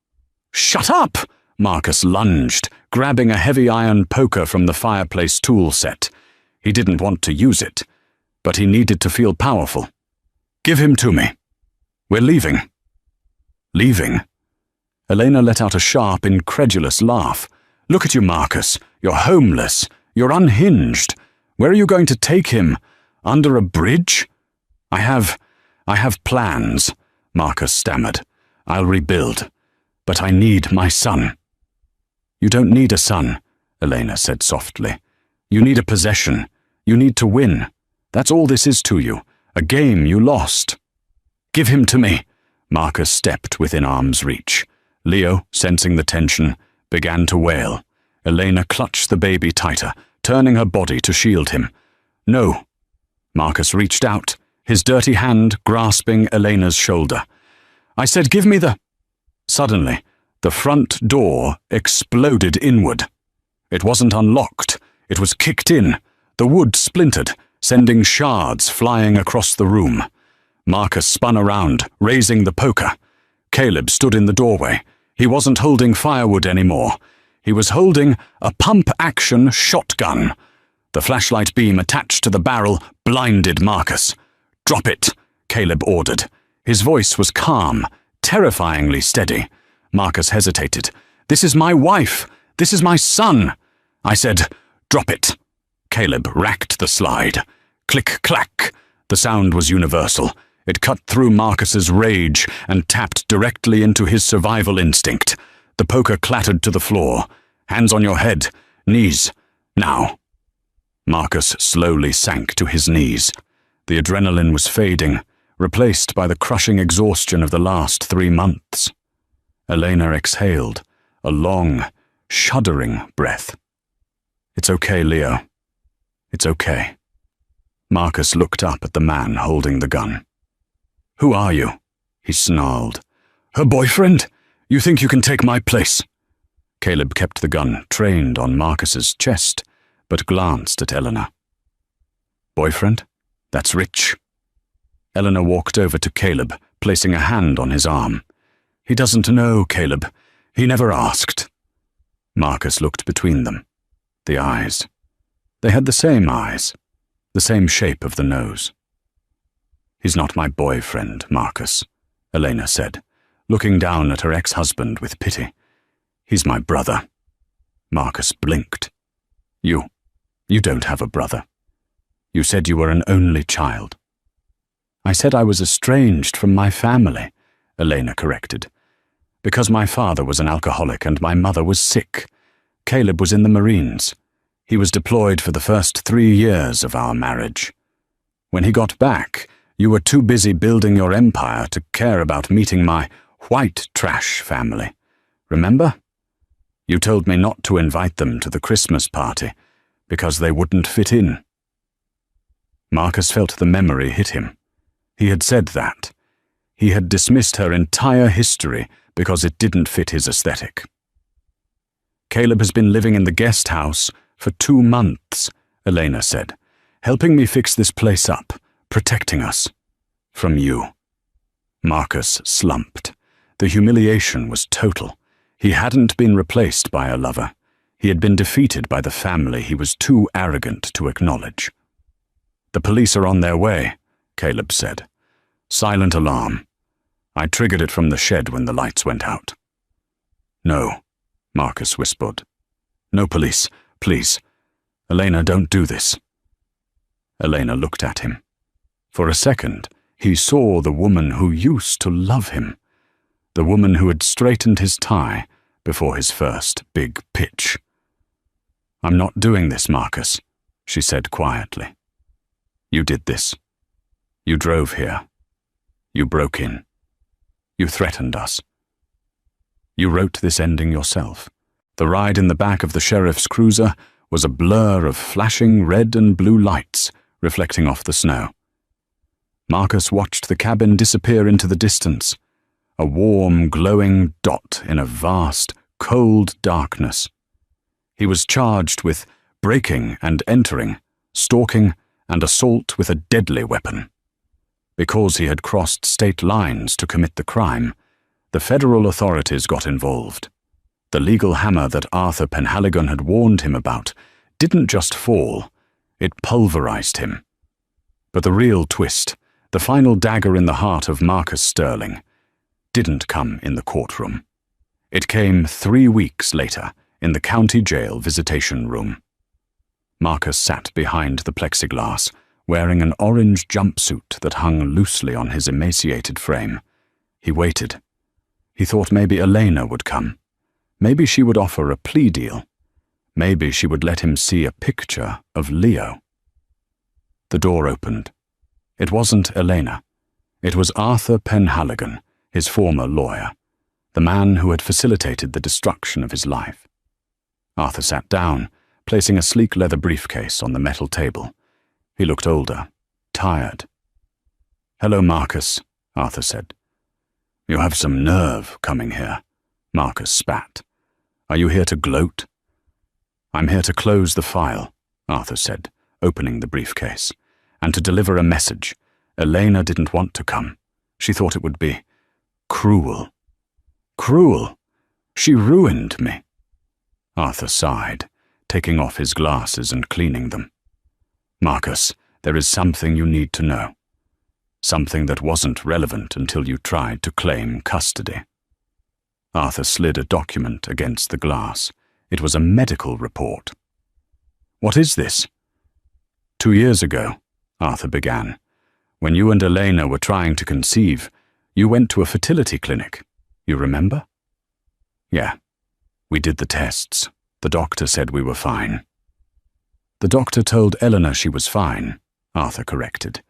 Speaker 1: "Shut up!" Marcus lunged, grabbing a heavy iron poker from the fireplace tool set. He didn't want to use it, but he needed to feel powerful. "Give him to me. We're leaving." "Leaving?" Elena let out a sharp, incredulous laugh. "Look at you, Marcus. You're homeless. You're unhinged. Where are you going to take him? Under a bridge?" I have plans," Marcus stammered. "I'll rebuild. But I need my son." "You don't need a son," Elena said softly. "You need a possession. You need to win. That's all this is to you. A game you lost." "Give him to me." Marcus stepped within arm's reach. Leo, sensing the tension, began to wail. Elena clutched the baby tighter, turning her body to shield him. "No." Marcus reached out, his dirty hand grasping Elena's shoulder. "I said, give me the—" Suddenly, the front door exploded inward. It wasn't unlocked. It was kicked in. The wood splintered, sending shards flying across the room. Marcus spun around, raising the poker. Caleb stood in the doorway. He wasn't holding firewood anymore. He was holding a pump-action shotgun. The flashlight beam attached to the barrel blinded Marcus. "Drop it," Caleb ordered. His voice was calm, terrifyingly steady. Marcus hesitated. "This is my wife. This is my son." I said, "Drop it." Caleb racked the slide. Click-clack. The sound was universal. It cut through Marcus's rage and tapped directly into his survival instinct. The poker clattered to the floor. "Hands on your head. Knees. Now." Marcus slowly sank to his knees. The adrenaline was fading, replaced by the crushing exhaustion of the last 3 months. Elena exhaled, a long, shuddering breath. "It's okay, Leo. It's okay." Marcus looked up at the man holding the gun. "Who are you?" he snarled. "Her boyfriend? You think you can take my place?" Caleb kept the gun trained on Marcus's chest, but glanced at Eleanor. "Boyfriend? That's rich." Eleanor walked over to Caleb, placing a hand on his arm. "He doesn't know, Caleb. He never asked." Marcus looked between them. The eyes. They had the same eyes, the same shape of the nose. "He's not my boyfriend, Marcus," Elena said, looking down at her ex-husband with pity. "He's my brother." Marcus blinked. You don't have a brother. You said you were an only child." "I said I was estranged from my family," Elena corrected. "Because my father was an alcoholic and my mother was sick. Caleb was in the Marines. He was deployed for the first 3 years of our marriage. When he got back, you were too busy building your empire to care about meeting my white trash family. Remember? You told me not to invite them to the Christmas party because they wouldn't fit in." Marcus felt the memory hit him. He had said that. He had dismissed her entire history because it didn't fit his aesthetic. "Caleb has been living in the guest house for 2 months, Elena said, helping me fix this place up, protecting us. From you." Marcus slumped. The humiliation was total. He hadn't been replaced by a lover. He had been defeated by the family he was too arrogant to acknowledge. "The police are on their way," Caleb said. "Silent alarm. I triggered it from the shed when the lights went out." "No," Marcus whispered. "No police, please. Elena, don't do this." Elena looked at him. For a second, he saw the woman who used to love him, the woman who had straightened his tie before his first big pitch. "I'm not doing this, Marcus," she said quietly. "You did this. You drove here. You broke in. You threatened us. You wrote this ending yourself. The ride in the back of the sheriff's cruiser was a blur of flashing red and blue lights reflecting off the snow. Marcus watched the cabin disappear into the distance, a warm, glowing dot in a vast, cold darkness. He was charged with breaking and entering, stalking, and assault with a deadly weapon. Because he had crossed state lines to commit the crime, the federal authorities got involved. The legal hammer that Arthur Penhaligon had warned him about didn't just fall, it pulverized him. But the real twist, the final dagger in the heart of Marcus Sterling, didn't come in the courtroom. It came 3 weeks later in the county jail visitation room. Marcus sat behind the plexiglass, wearing an orange jumpsuit that hung loosely on his emaciated frame. He waited. He thought maybe Elena would come. Maybe she would offer a plea deal. Maybe she would let him see a picture of Leo. The door opened. It wasn't Elena. It was Arthur Penhaligon, his former lawyer, the man who had facilitated the destruction of his life. Arthur sat down, placing a sleek leather briefcase on the metal table. He looked older, tired. "Hello, Marcus," Arthur said. "You have some nerve coming here," Marcus spat. "Are you here to gloat?" "I'm here to close the file," Arthur said, opening the briefcase, "and to deliver a message. Elena didn't want to come. She thought it would be cruel." "Cruel? She ruined me." Arthur sighed, taking off his glasses and cleaning them. "Marcus, there is something you need to know. Something that wasn't relevant until you tried to claim custody." Arthur slid a document against the glass. It was a medical report. "What is this?" "2 years ago," Arthur began, "when you and Elena were trying to conceive, you went to a fertility clinic. You remember?" "Yeah. We did the tests. The doctor said we were fine." "The doctor told Eleanor she was fine," Arthur corrected.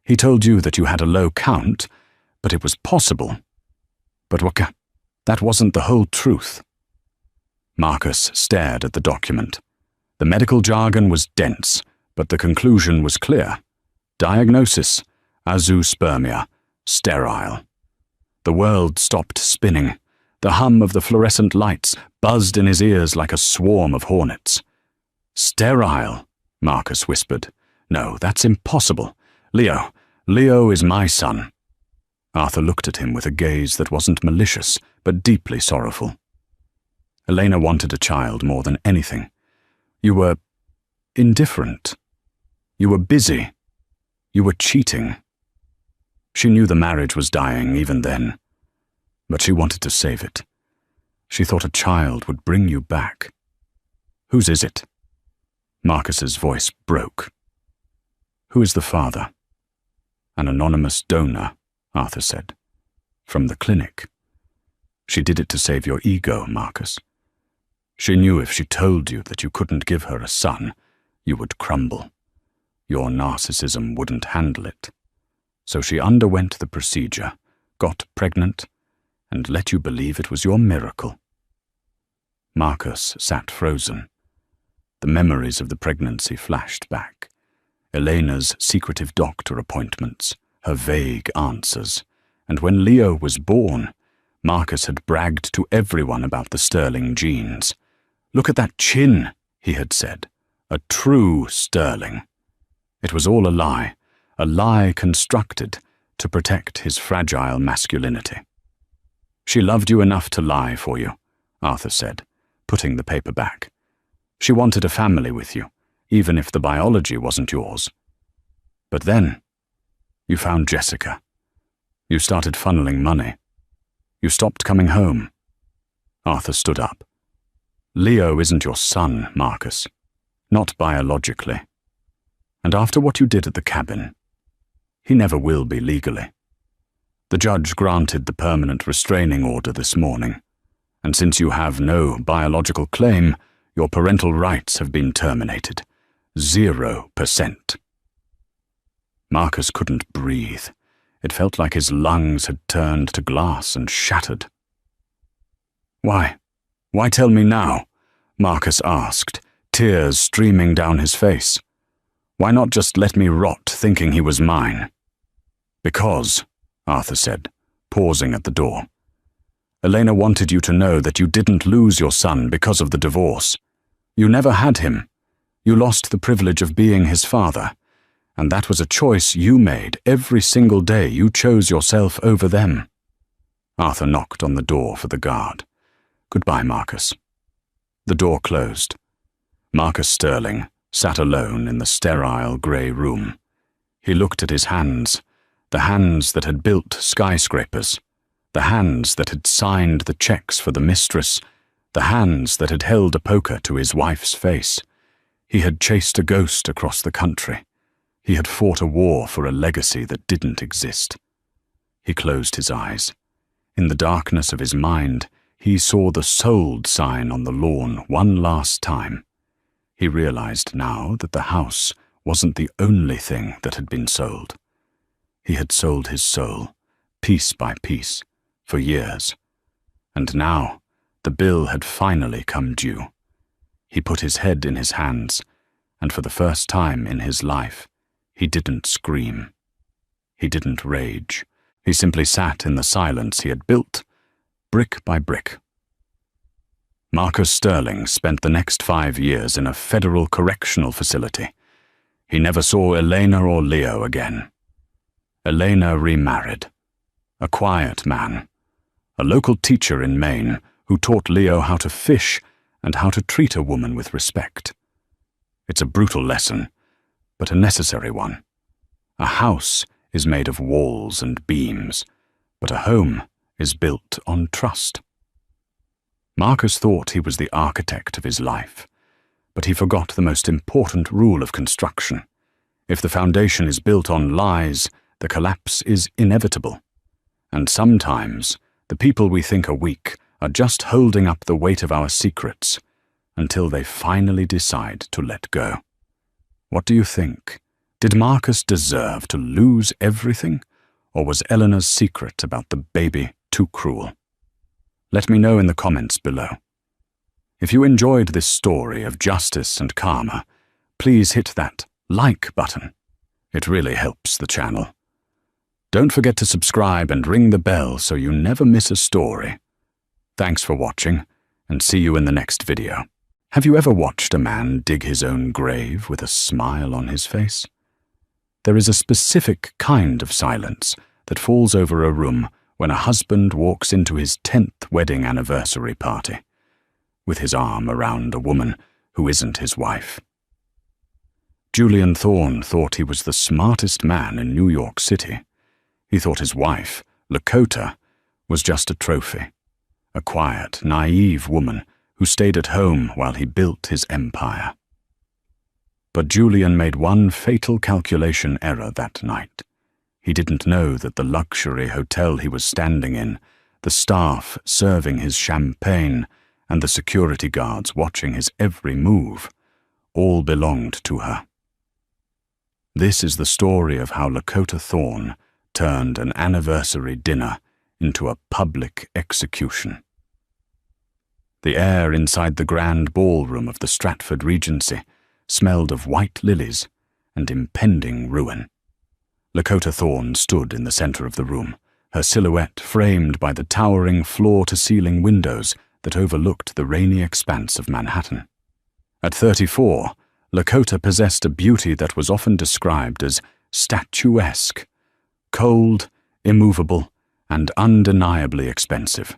Speaker 1: "He told you that you had a low count, but it was possible. But that wasn't the whole truth." Marcus stared at the document. The medical jargon was dense, but the conclusion was clear. Diagnosis: azoospermia, sterile. The world stopped spinning. The hum of the fluorescent lights buzzed in his ears like a swarm of hornets. "Sterile," Marcus whispered. "No, that's impossible. Leo is my son." Arthur looked at him with a gaze that wasn't malicious, but deeply sorrowful. "Elena wanted a child more than anything. You were indifferent. You were busy. You were cheating. She knew the marriage was dying even then, but she wanted to save it. She thought a child would bring you back. Whose is it?" Marcus's voice broke. "Who is the father?" "An anonymous donor," Arthur said. "From the clinic. She did it to save your ego, Marcus. She knew if she told you that you couldn't give her a son, you would crumble. Your narcissism wouldn't handle it. So she underwent the procedure, got pregnant, and let you believe it was your miracle." Marcus sat frozen. The memories of the pregnancy flashed back. Elena's secretive doctor appointments, her vague answers, and when Leo was born, Marcus had bragged to everyone about the Sterling genes. "Look at that chin," he had said. "A true Sterling." It was all a lie constructed to protect his fragile masculinity. "She loved you enough to lie for you," Arthur said, putting the paper back. "She wanted a family with you, even if the biology wasn't yours. But then, you found Jessica. You started funneling money. You stopped coming home." Arthur stood up. "Leo isn't your son, Marcus. Not biologically. And after what you did at the cabin, he never will be legally. The judge granted the permanent restraining order this morning, and since you have no biological claim, your parental rights have been terminated. 0%. Marcus couldn't breathe. It felt like his lungs had turned to glass and shattered. Why tell me now? Marcus asked, tears streaming down his face. Why not just let me rot thinking he was mine? Because, Arthur said, pausing at the door. Elena wanted you to know that you didn't lose your son because of the divorce. You never had him. You lost the privilege of being his father, and that was a choice you made every single day you chose yourself over them. Arthur knocked on the door for the guard. Goodbye, Marcus. The door closed. Marcus Sterling sat alone in the sterile grey room. He looked at his hands, the hands that had built skyscrapers, the hands that had signed the checks for the mistress, the hands that had held a poker to his wife's face. He had chased a ghost across the country. He had fought a war for a legacy that didn't exist. He closed his eyes. In the darkness of his mind, he saw the sold sign on the lawn one last time. He realized now that the house wasn't the only thing that had been sold. He had sold his soul, piece by piece, for years. And now, the bill had finally come due. He put his head in his hands, and for the first time in his life, he didn't scream. He didn't rage. He simply sat in the silence he had built, brick by brick. Marcus Sterling spent the next 5 years in a federal correctional facility. He never saw Elena or Leo again. Elena remarried. A quiet man, a local teacher in Maine who taught Leo how to fish and how to treat a woman with respect. It's a brutal lesson, but a necessary one. A house is made of walls and beams, but a home is built on trust. Marcus thought he was the architect of his life, but he forgot the most important rule of construction. If the foundation is built on lies, the collapse is inevitable. And sometimes, the people we think are weak are just holding up the weight of our secrets until they finally decide to let go. What do you think? Did Marcus deserve to lose everything, or was Eleanor's secret about the baby too cruel? Let me know in the comments below. If you enjoyed this story of justice and karma, please hit that like button. It really helps the channel. Don't forget to subscribe and ring the bell so you never miss a story. Thanks for watching, and see you in the next video. Have you ever watched a man dig his own grave with a smile on his face? There is a specific kind of silence that falls over a room when a husband walks into his 10th wedding anniversary party, with his arm around a woman who isn't his wife. Julian Thorne thought he was the smartest man in New York City. He thought his wife, Lakota, was just a trophy, a quiet, naive woman who stayed at home while he built his empire. But Julian made one fatal calculation error that night. He didn't know that the luxury hotel he was standing in, the staff serving his champagne, and the security guards watching his every move, all belonged to her. This is the story of how Lakota Thorne turned an anniversary dinner into a public execution. The air inside the grand ballroom of the Stratford Regency smelled of white lilies and impending ruin. Lakota Thorne stood in the center of the room, her silhouette framed by the towering floor-to-ceiling windows that overlooked the rainy expanse of Manhattan. At 34, Lakota possessed a beauty that was often described as statuesque, cold, immovable, and undeniably expensive.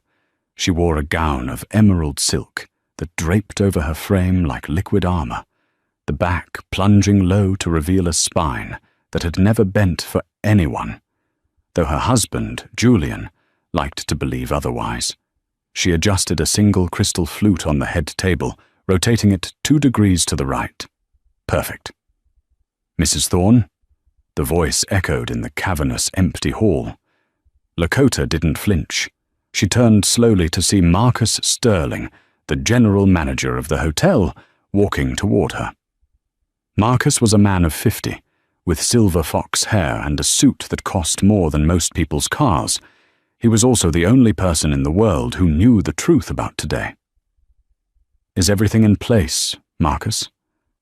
Speaker 1: She wore a gown of emerald silk that draped over her frame like liquid armor, the back plunging low to reveal a spine that had never bent for anyone, though her husband, Julian, liked to believe otherwise. She adjusted a single crystal flute on the head table, rotating it 2 degrees to the right. Perfect. Mrs. Thorne? The voice echoed in the cavernous, empty hall. Lakota didn't flinch. She turned slowly to see Marcus Sterling, the general manager of the hotel, walking toward her. Marcus was a man of 50, with silver fox hair and a suit that cost more than most people's cars. He was also the only person in the world who knew the truth about today. "Is everything in place, Marcus?"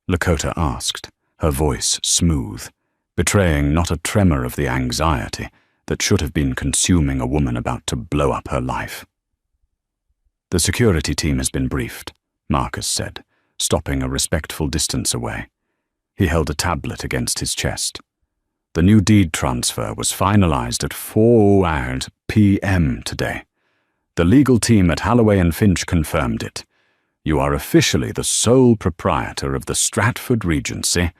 Speaker 1: Lakota asked, her voice smooth, betraying not a tremor of the anxiety that should have been consuming a woman about to blow up her life. "The security team has been briefed," Marcus said, stopping a respectful distance away. He held a tablet against his chest. "The new deed transfer was finalized at 4:00 p.m. today. The legal team at Halloway and Finch confirmed it. You are officially the sole proprietor of the Stratford Regency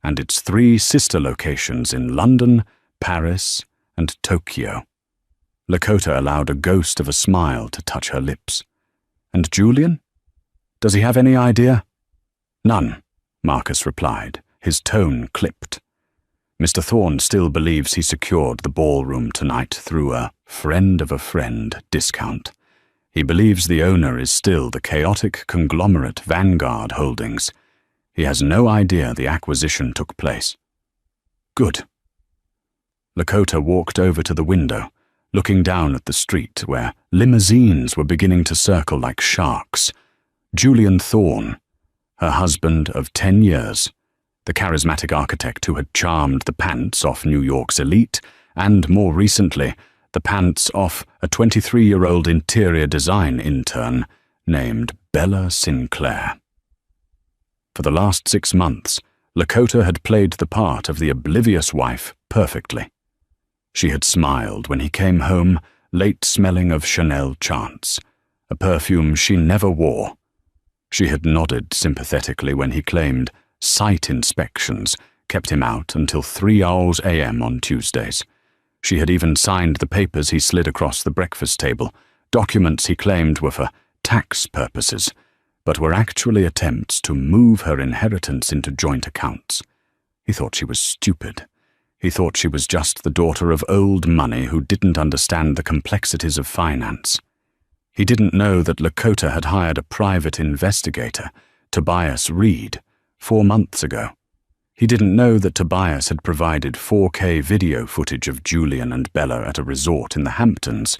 Speaker 1: and its 3 sister locations in London, Paris, and Tokyo." Lakota allowed a ghost of a smile to touch her lips. "And Julian? Does he have any idea?" "None," Marcus replied, his tone clipped. "Mr. Thorne still believes he secured the ballroom tonight through a friend of a friend discount. He believes the owner is still the chaotic conglomerate Vanguard Holdings. He has no idea the acquisition took place." "Good." Lakota walked over to the window, looking down at the street where limousines were beginning to circle like sharks. Julian Thorne, her husband of 10 years, the charismatic architect who had charmed the pants off New York's elite, and more recently, the pants off a 23-year-old interior design intern named Bella Sinclair. For the last 6 months, Lakota had played the part of the oblivious wife perfectly. She had smiled when he came home, late smelling of Chanel Chance, a perfume she never wore. She had nodded sympathetically when he claimed site inspections kept him out until 3:00 a.m. on Tuesdays. She had even signed the papers he slid across the breakfast table, documents he claimed were for tax purposes, but were actually attempts to move her inheritance into joint accounts. He thought she was stupid. He thought she was just the daughter of old money who didn't understand the complexities of finance. He didn't know that Lakota had hired a private investigator, Tobias Reed, 4 months ago. He didn't know that Tobias had provided 4K video footage of Julian and Bella at a resort in the Hamptons,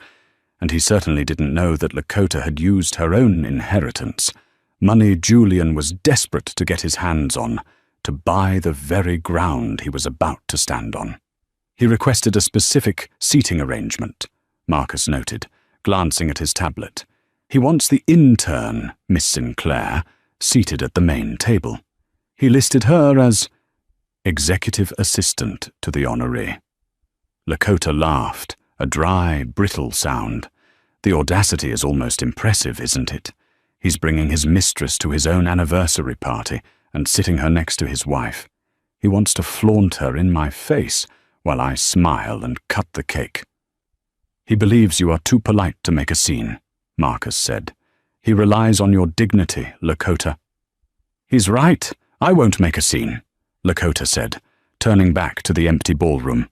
Speaker 1: and he certainly didn't know that Lakota had used her own inheritance, money Julian was desperate to get his hands on, to buy the very ground he was about to stand on. He requested a specific seating arrangement, Marcus noted, glancing at his tablet. He wants the intern, Miss Sinclair, seated at the main table. He listed her as executive assistant to the honoree. Lakota laughed, a dry, brittle sound. "The audacity is almost impressive, isn't it? He's bringing his mistress to his own anniversary party and sitting her next to his wife. He wants to flaunt her in my face while I smile and cut the cake." "He believes you are too polite to make a scene," Marcus said. "He relies on your dignity, Lakota." "He's right. I won't make a scene," Lakota said, turning back to the empty ballroom.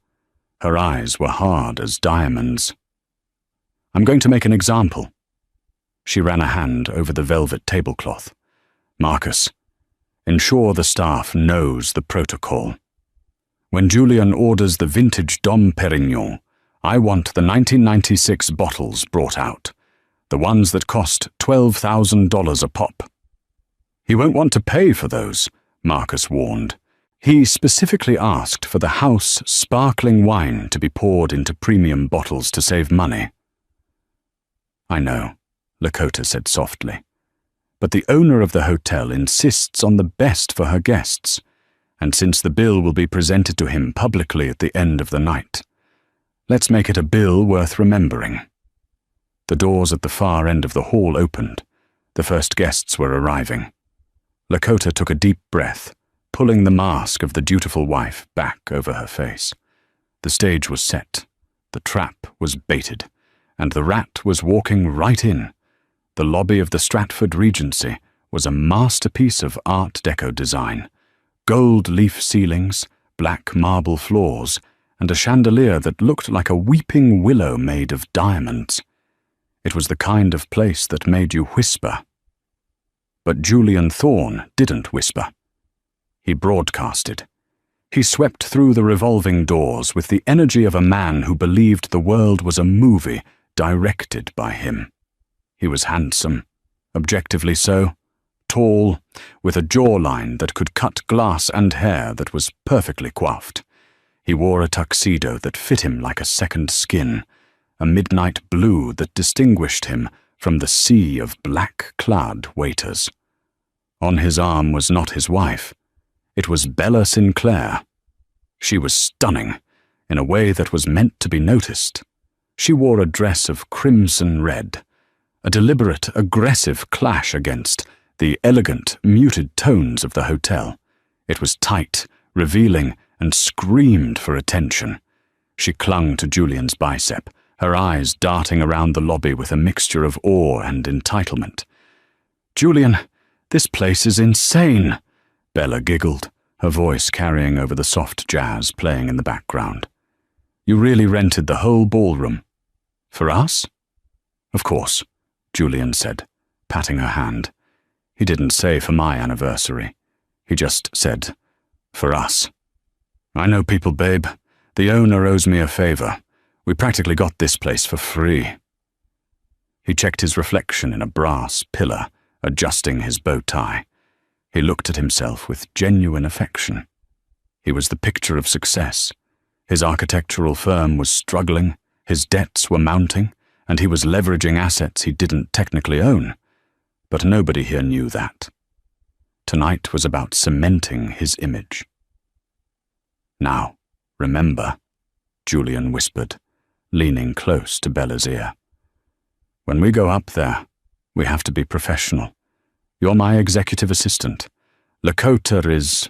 Speaker 1: Her eyes were hard as diamonds. "I'm going to make an example." She ran a hand over the velvet tablecloth. "Marcus, ensure the staff knows the protocol. When Julian orders the vintage Dom Perignon, I want the 1996 bottles brought out, the ones that cost $12,000 a pop." "He won't want to pay for those," Marcus warned. "He specifically asked for the house sparkling wine to be poured into premium bottles to save money." "I know," Lakota said softly. "But the owner of the hotel insists on the best for her guests, and since the bill will be presented to him publicly at the end of the night, let's make it a bill worth remembering." The doors at the far end of the hall opened. The first guests were arriving. Lakota took a deep breath, pulling the mask of the dutiful wife back over her face. The stage was set, the trap was baited, and the rat was walking right in. The lobby of the Stratford Regency was a masterpiece of Art Deco design. Gold leaf ceilings, black marble floors, and a chandelier that looked like a weeping willow made of diamonds. It was the kind of place that made you whisper. But Julian Thorne didn't whisper. He broadcasted. He swept through the revolving doors with the energy of a man who believed the world was a movie directed by him. He was handsome, objectively so, tall, with a jawline that could cut glass and hair that was perfectly coiffed. He wore a tuxedo that fit him like a second skin, a midnight blue that distinguished him from the sea of black-clad waiters. On his arm was not his wife. It was Bella Sinclair. She was stunning, in a way that was meant to be noticed. She wore a dress of crimson red, a deliberate, aggressive clash against the elegant, muted tones of the hotel. It was tight, revealing, and screamed for attention. She clung to Julian's bicep, her eyes darting around the lobby with a mixture of awe and entitlement. "Julian, this place is insane," Bella giggled, her voice carrying over the soft jazz playing in the background. "You really rented the whole ballroom? For us?" "Of course," Julian said, patting her hand. He didn't say for my anniversary. He just said, "For us." "I know people, babe. The owner owes me a favor. We practically got this place for free." He checked his reflection in a brass pillar, adjusting his bow tie. He looked at himself with genuine affection. He was the picture of success. His architectural firm was struggling, his debts were mounting, and he was leveraging assets he didn't technically own. But nobody here knew that. Tonight was about cementing his image. "Now, remember," Julian whispered, leaning close to Bella's ear. "When we go up there, we have to be professional. You're my executive assistant. Lakota is...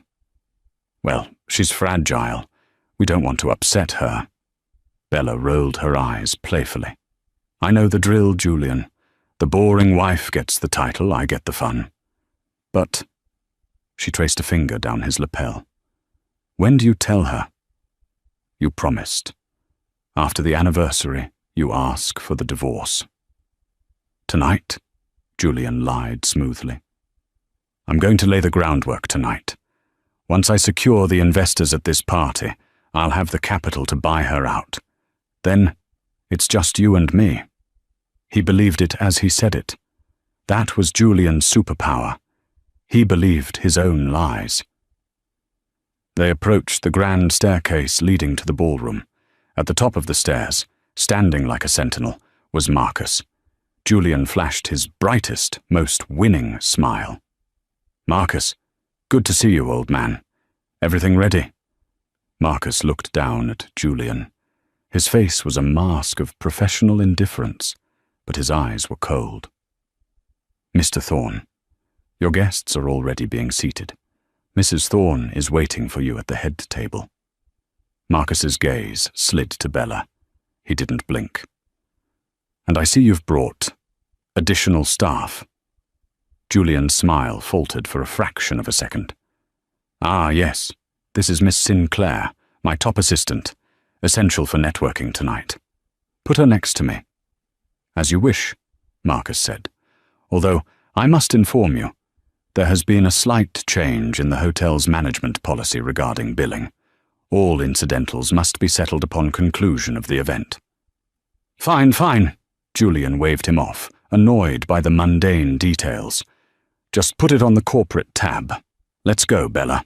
Speaker 1: well, she's fragile. We don't want to upset her." Bella rolled her eyes playfully. "I know the drill, Julian. The boring wife gets the title, I get the fun. But..." She traced a finger down his lapel. "When do you tell her?" "You promised. After the anniversary, you ask for the divorce." "Tonight?" Julian lied smoothly. "I'm going to lay the groundwork tonight. Once I secure the investors at this party, I'll have the capital to buy her out. Then, it's just you and me." He believed it as he said it. That was Julian's superpower. He believed his own lies. They approached the grand staircase leading to the ballroom. At the top of the stairs, standing like a sentinel, was Marcus. Julian flashed his brightest, most winning smile. "Marcus, good to see you, old man. Everything ready?" Marcus looked down at Julian. His face was a mask of professional indifference, but his eyes were cold. "Mr. Thorne, your guests are already being seated. Mrs. Thorne is waiting for you at the head table." Marcus's gaze slid to Bella. He didn't blink. "And I see you've brought additional staff." Julian's smile faltered for a fraction of a second. "Ah, yes. This is Miss Sinclair, my top assistant, essential for networking tonight. Put her next to me." "As you wish," Marcus said. "Although, I must inform you, there has been a slight change in the hotel's management policy regarding billing. All incidentals must be settled upon conclusion of the event." "Fine, fine," Julian waved him off, annoyed by the mundane details. "Just put it on the corporate tab. Let's go, Bella."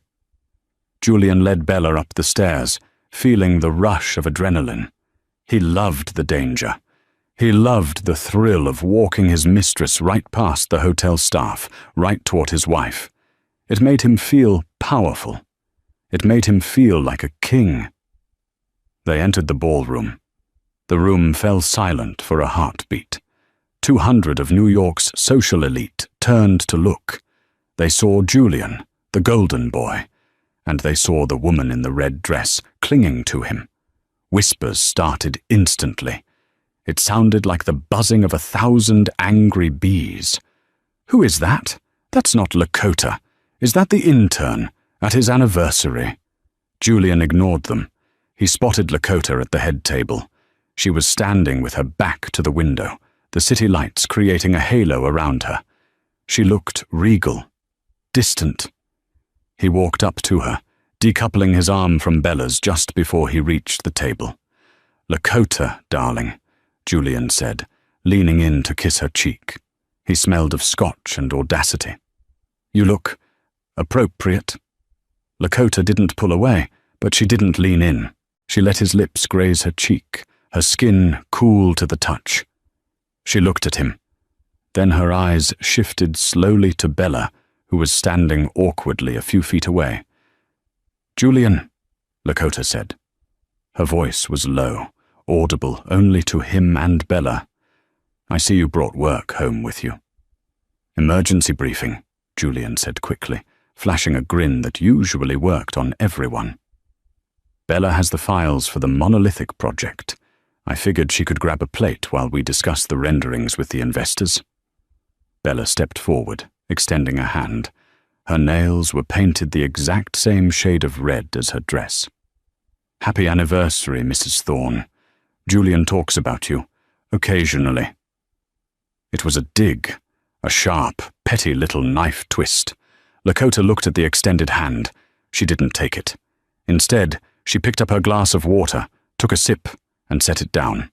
Speaker 1: Julian led Bella up the stairs, feeling the rush of adrenaline. He loved the danger. He loved the thrill of walking his mistress right past the hotel staff, right toward his wife. It made him feel powerful. It made him feel like a king. They entered the ballroom. The room fell silent for a heartbeat. 200 of New York's social elite turned to look. They saw Julian, the golden boy, and they saw the woman in the red dress clinging to him. Whispers started instantly. It sounded like the buzzing of 1,000 angry bees. "Who is that? That's not Lakota. Is that the intern? At his anniversary?" Julian ignored them. He spotted Lakota at the head table. She was standing with her back to the window, the city lights creating a halo around her. She looked regal, distant. He walked up to her, decoupling his arm from Bella's just before he reached the table. "Lakota, darling, Julian said, leaning in to kiss her cheek. He smelled of scotch and audacity. You look appropriate. Lakota didn't pull away, but she didn't lean in. She let his lips graze her cheek, her skin cool to the touch. She looked at him. Then her eyes shifted slowly to Bella, who was standing awkwardly a few feet away. Julian, Lakota said. Her voice was low, audible only to him and Bella. I see you brought work home with you. Emergency briefing, Julian said quickly, flashing a grin that usually worked on everyone. Bella has the files for the monolithic project. I figured she could grab a plate while we discussed the renderings with the investors. Bella stepped forward, extending a hand. Her nails were painted the exact same shade of red as her dress. Happy anniversary, Mrs. Thorne. Julian talks about you, occasionally. It was a dig, a sharp, petty little knife twist. Lakota looked at the extended hand. She didn't take it. Instead, she picked up her glass of water, took a sip, and set it down.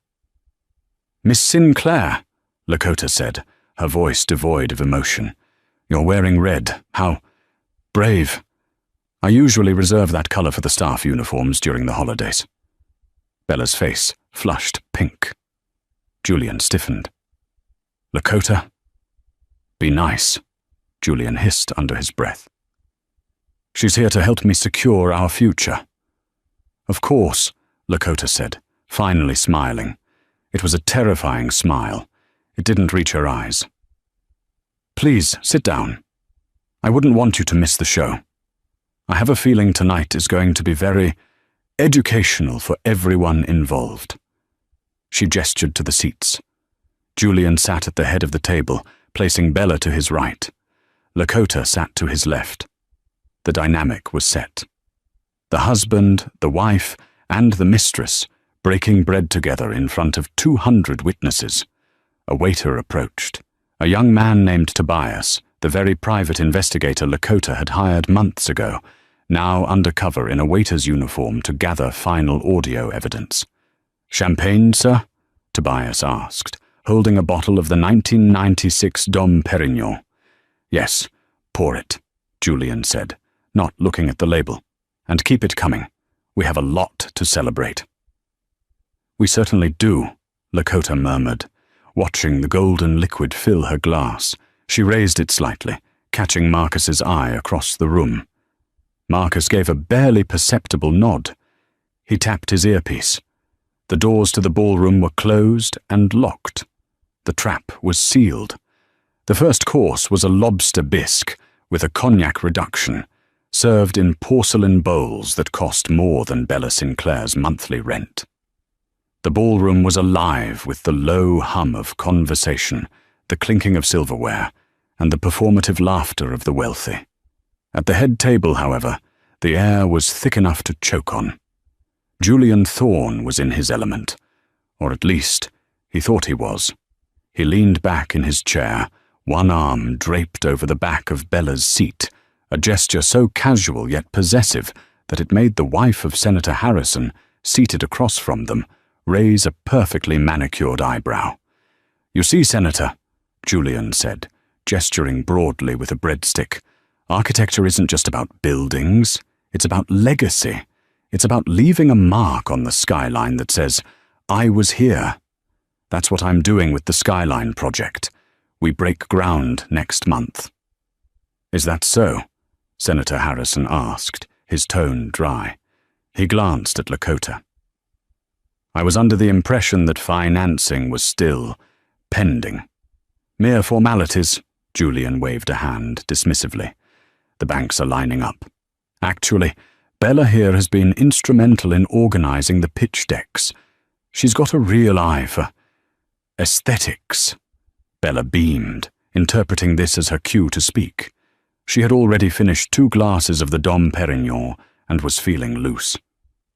Speaker 1: Miss Sinclair, Lakota said, her voice devoid of emotion. You're wearing red. How brave. I usually reserve that color for the staff uniforms during the holidays. Bella's face flushed pink. Julian stiffened. Lakota? Be nice, Julian hissed under his breath. She's here to help me secure our future. Of course, Lakota said, finally smiling. It was a terrifying smile. It didn't reach her eyes. Please, sit down. I wouldn't want you to miss the show. I have a feeling tonight is going to be very educational for everyone involved. She gestured to the seats. Julian sat at the head of the table, placing Bella to his right. Lakota sat to his left. The dynamic was set. The husband, the wife, and the mistress breaking bread together in front of 200 witnesses. A waiter approached. A young man named Tobias, the very private investigator Lakota had hired months ago, now undercover in a waiter's uniform to gather final audio evidence. Champagne, sir? Tobias asked, holding a bottle of the 1996 Dom Perignon. Yes, pour it, Julian said, not looking at the label. And keep it coming. We have a lot to celebrate. We certainly do, Lakota murmured. Watching the golden liquid fill her glass, she raised it slightly, catching Marcus's eye across the room. Marcus gave a barely perceptible nod. He tapped his earpiece. The doors to the ballroom were closed and locked. The trap was sealed. The first course was a lobster bisque with a cognac reduction, served in porcelain bowls that cost more than Bella Sinclair's monthly rent. The ballroom was alive with the low hum of conversation, the clinking of silverware, and the performative laughter of the wealthy. At the head table, however, the air was thick enough to choke on. Julian Thorne was in his element, or at least, he thought he was. He leaned back in his chair, one arm draped over the back of Bella's seat, a gesture so casual yet possessive that it made the wife of Senator Harrison, seated across from them, raise a perfectly manicured eyebrow. You see, Senator, Julian said, gesturing broadly with a breadstick, architecture isn't just about buildings, it's about legacy. It's about leaving a mark on the skyline that says, I was here. That's what I'm doing with the Skyline project. We break ground next month. Is that so? Senator Harrison asked, his tone dry. He glanced at Lakota. I was under the impression that financing was still pending. Mere formalities, Julian waved a hand dismissively. The banks are lining up. Actually, Bella here has been instrumental in organizing the pitch decks. She's got a real eye for aesthetics. Bella beamed, interpreting this as her cue to speak. She had already finished 2 glasses of the Dom Perignon and was feeling loose.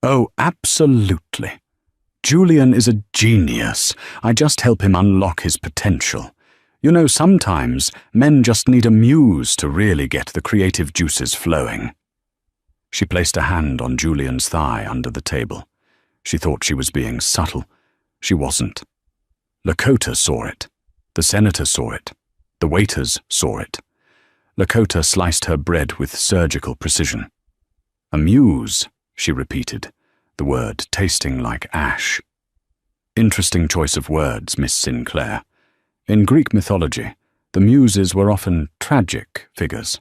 Speaker 1: Oh, absolutely. Julian is a genius. I just help him unlock his potential. You know, sometimes men just need a muse to really get the creative juices flowing. She placed a hand on Julian's thigh under the table. She thought she was being subtle. She wasn't. Lakota saw it. The senator saw it. The waiters saw it. Lakota sliced her bread with surgical precision. "Amuse," she repeated, the word tasting like ash. Interesting choice of words, Miss Sinclair. In Greek mythology, the muses were often tragic figures.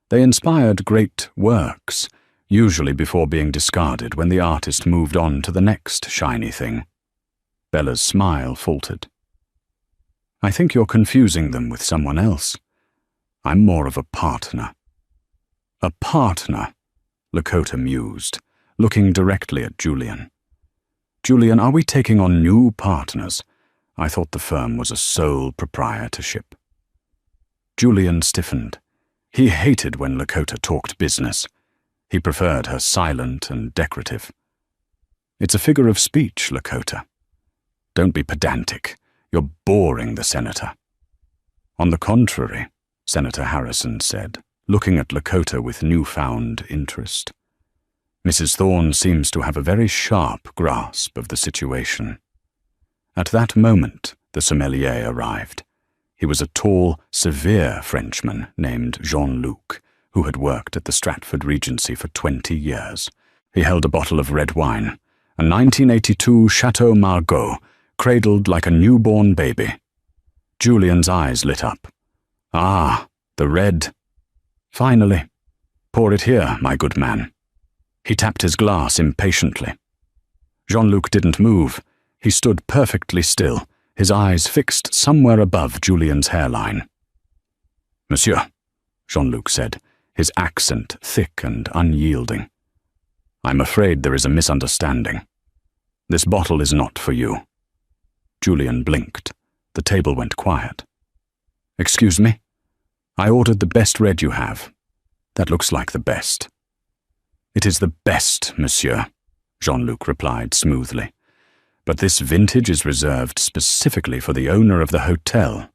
Speaker 1: They inspired great works, usually before being discarded when the artist moved on to the next shiny thing. Bella's smile faltered. "I think you're confusing them with someone else. I'm more of a partner." "A partner," Lakota mused, looking directly at Julian. "Julian, are we taking on new partners? I thought the firm was a sole proprietorship." Julian stiffened. He hated when Lakota talked business. He preferred her silent and decorative. "It's a figure of speech, Lakota. Don't be pedantic. You're boring the senator." "On the contrary," Senator Harrison said, looking at Lakota with newfound interest. "Mrs. Thorne seems to have a very sharp grasp of the situation." At that moment, the sommelier arrived. He was a tall, severe Frenchman named Jean-Luc, who had worked at the Stratford Regency for 20 years. He held a bottle of red wine, a 1982 Chateau Margaux, cradled like a newborn baby. Julian's eyes lit up. "Ah, the red. Finally. Pour it here, my good man." He tapped his glass impatiently. Jean-Luc didn't move. He stood perfectly still, his eyes fixed somewhere above Julian's hairline. "Monsieur," Jean-Luc said, his accent thick and unyielding. "I'm afraid there is a misunderstanding. This bottle is not for you." Julian blinked. The table went quiet. "Excuse me? I ordered the best red you have. That looks like the best." "It is the best, monsieur," Jean-Luc replied smoothly. "But this vintage is reserved specifically for the owner of the hotel.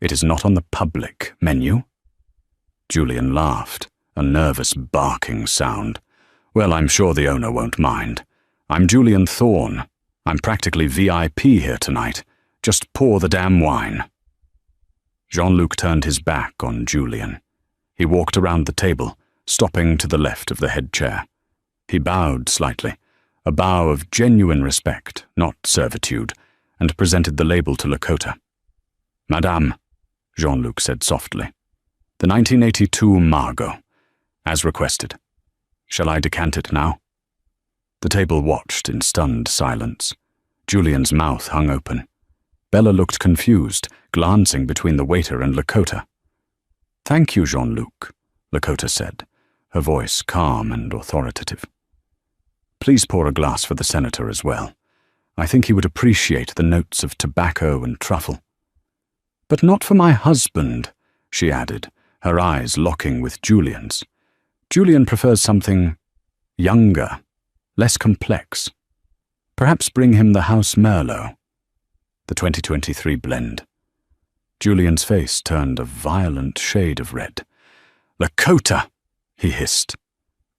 Speaker 1: It is not on the public menu." Julian laughed, a nervous barking sound. "Well, I'm sure the owner won't mind. I'm Julian Thorne. I'm practically VIP here tonight. Just pour the damn wine." Jean-Luc turned his back on Julian. He walked around the table, stopping to the left of the head chair. He bowed slightly, a bow of genuine respect, not servitude, and presented the label to Lakota. "Madame," Jean-Luc said softly, "the 1982 Margaux, as requested. Shall I decant it now?" The table watched in stunned silence. Julian's mouth hung open. Bella looked confused, glancing between the waiter and Lakota. "Thank you, Jean-Luc," Lakota said, her voice calm and authoritative. "Please pour a glass for the senator as well. I think he would appreciate the notes of tobacco and truffle." "But not for my husband," she added, her eyes locking with Julian's. "Julian prefers something younger, less complex. Perhaps bring him the House Merlot, the 2023 blend." Julian's face turned a violent shade of red. "Lakota!" he hissed.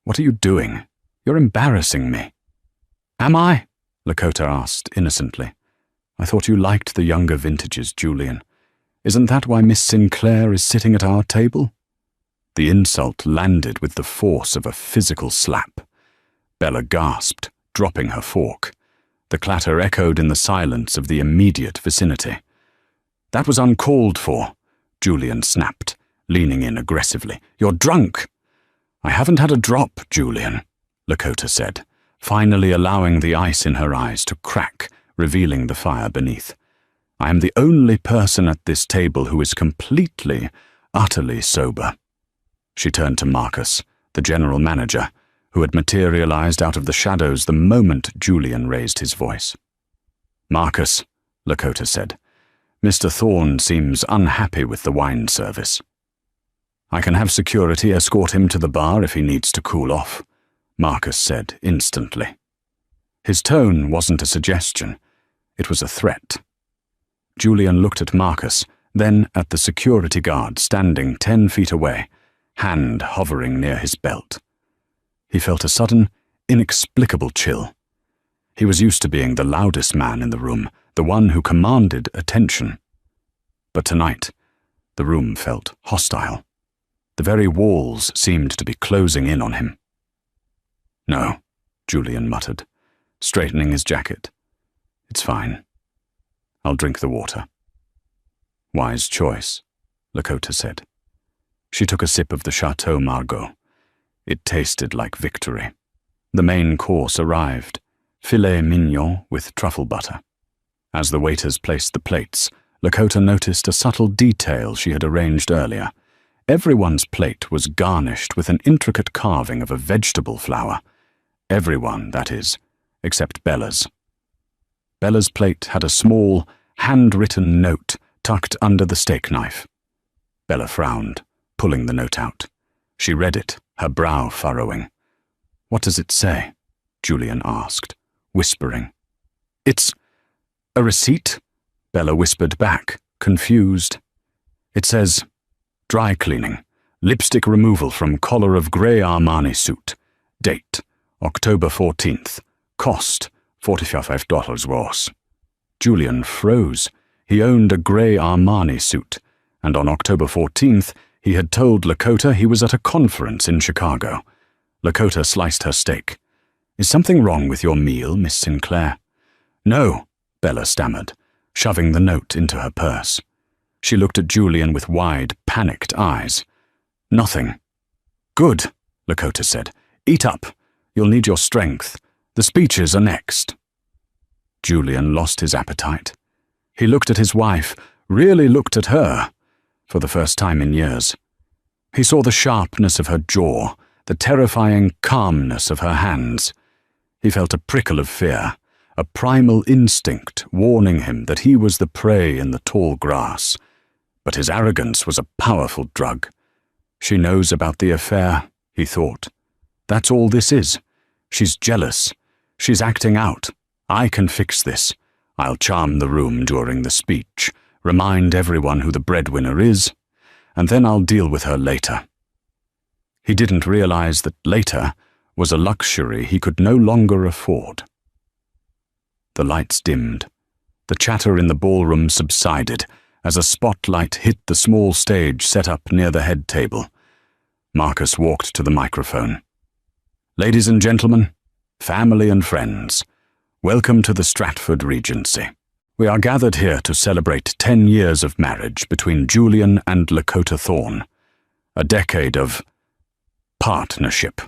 Speaker 1: "What are you doing? You're embarrassing me." "Am I?" Lakota asked innocently. "I thought you liked the younger vintages, Julian. Isn't that why Miss Sinclair is sitting at our table?" The insult landed with the force of a physical slap. Bella gasped, dropping her fork. The clatter echoed in the silence of the immediate vicinity. "That was uncalled for," Julian snapped, leaning in aggressively. "You're drunk." "I haven't had a drop, Julian," Lakota said, finally allowing the ice in her eyes to crack, revealing the fire beneath. "I am the only person at this table who is completely, utterly sober." She turned to Marcus, the general manager, who had materialized out of the shadows the moment Julian raised his voice. "Marcus," Lakota said, "Mr. Thorne seems unhappy with the wine service." "I can have security escort him to the bar if he needs to cool off," Marcus said instantly. His tone wasn't a suggestion, it was a threat. Julian looked at Marcus, then at the security guard standing 10 feet away, hand hovering near his belt. He felt a sudden, inexplicable chill. He was used to being the loudest man in the room, the one who commanded attention. But tonight, the room felt hostile. The very walls seemed to be closing in on him. "No," Julian muttered, straightening his jacket. "It's fine. I'll drink the water." "Wise choice," Lakota said. She took a sip of the Chateau Margaux. It tasted like victory. The main course arrived, filet mignon with truffle butter. As the waiters placed the plates, Lakota noticed a subtle detail she had arranged earlier. Everyone's plate was garnished with an intricate carving of a vegetable flower. Everyone, that is, except Bella's. Bella's plate had a small, handwritten note tucked under the steak knife. Bella frowned, pulling the note out. She read it, her brow furrowing. "What does it say?" Julian asked, whispering. "It's a receipt," Bella whispered back, confused. "It says, dry cleaning, lipstick removal from collar of grey Armani suit. Date, October 14th. Cost, $45 gross." Julian froze. He owned a grey Armani suit, and on October 14th, he had told Lakota he was at a conference in Chicago. Lakota sliced her steak. "Is something wrong with your meal, Miss Sinclair?" "No," Bella stammered, shoving the note into her purse. She looked at Julian with wide, panicked eyes. "Nothing." "Good," Lakota said. "Eat up. You'll need your strength. The speeches are next." Julian lost his appetite. He looked at his wife, really looked at her, for the first time in years. He saw the sharpness of her jaw, the terrifying calmness of her hands. He felt a prickle of fear, a primal instinct warning him that he was the prey in the tall grass. But his arrogance was a powerful drug. "She knows about the affair," he thought. "That's all this is. She's jealous. She's acting out. I can fix this. I'll charm the room during the speech, remind everyone who the breadwinner is, and then I'll deal with her later." He didn't realize that later was a luxury he could no longer afford. The lights dimmed. The chatter in the ballroom subsided as a spotlight hit the small stage set up near the head table. Marcus walked to the microphone. "Ladies and gentlemen, family and friends, welcome to the Stratford Regency. We are gathered here to celebrate 10 years of marriage between Julian and Lakota Thorne, a decade of partnership."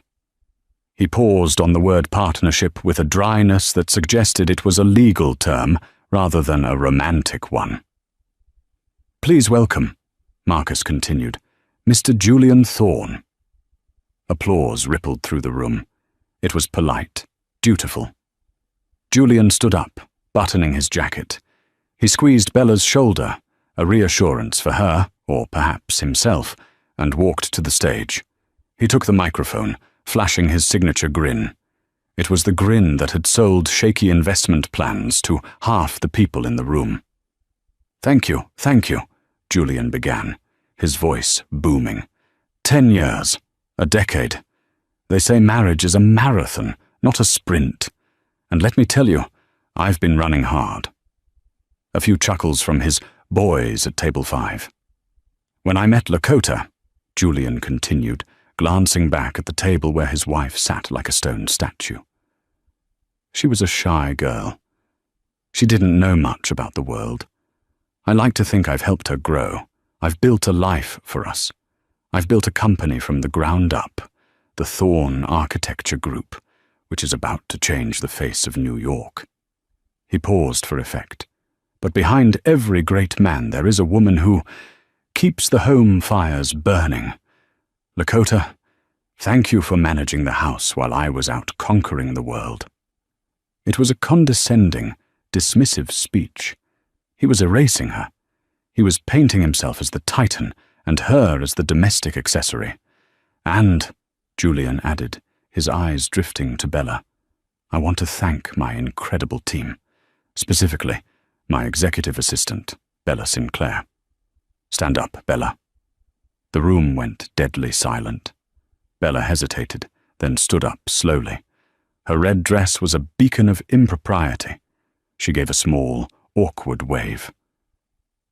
Speaker 1: He paused on the word partnership with a dryness that suggested it was a legal term rather than a romantic one. "Please welcome," Marcus continued, "Mr. Julian Thorne." Applause rippled through the room. It was polite, dutiful. Julian stood up, buttoning his jacket. He squeezed Bella's shoulder, a reassurance for her, or perhaps himself, and walked to the stage. He took the microphone, flashing his signature grin. It was the grin that had sold shaky investment plans to half the people in the room. Thank you," Julian began, his voice booming. 10 years, a decade. They say marriage is a marathon, not a sprint. And let me tell you, I've been running hard." A few chuckles from his boys at table 5. "When I met Lakota," Julian continued, glancing back at the table where his wife sat like a stone statue. She was a shy girl. She didn't know much about the world. I like to think I've helped her grow. I've built a life for us. I've built a company from the ground up, the Thorne Architecture Group, which is about to change the face of New York. He paused for effect. But behind every great man there is a woman who keeps the home fires burning. Lakota, thank you for managing the house while I was out conquering the world." It was a condescending, dismissive speech. He was erasing her. He was painting himself as the titan and her as the domestic accessory. "And," Julian added, his eyes drifting to Bella, "I want to thank my incredible team, specifically my executive assistant, Bella Sinclair." "Stand up, Bella." The room went deadly silent. Bella hesitated, then stood up slowly. Her red dress was a beacon of impropriety. She gave a small, awkward wave.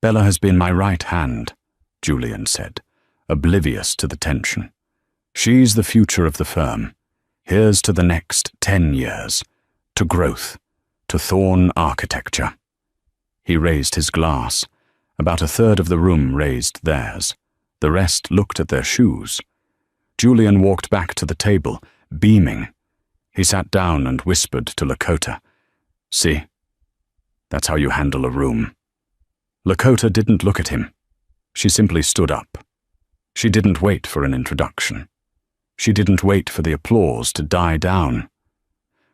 Speaker 1: "Bella has been my right hand," Julian said, oblivious to the tension. "She's the future of the firm. Here's to the next 10 years, to growth, to Thorn architecture." He raised his glass. About a third of the room raised theirs. The rest looked at their shoes. Julian walked back to the table, beaming. He sat down and whispered to Lakota, "See, that's how you handle a room." Lakota didn't look at him. She simply stood up. She didn't wait for an introduction. She didn't wait for the applause to die down.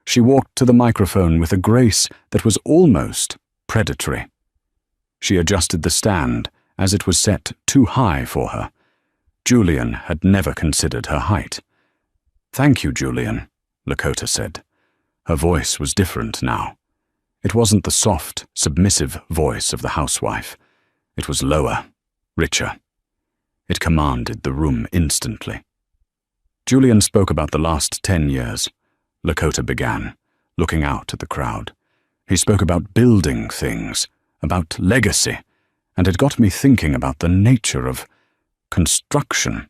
Speaker 1: She walked to the microphone with a grace that was almost predatory. She adjusted the stand, as it was set too high for her. Julian had never considered her height. "Thank you, Julian," Lakota said. Her voice was different now. It wasn't the soft, submissive voice of the housewife. It was lower, richer. It commanded the room instantly. Julian spoke about the last 10 years. Lakota began, looking out at the crowd. He spoke about building things, about legacy, and it got me thinking about the nature of construction.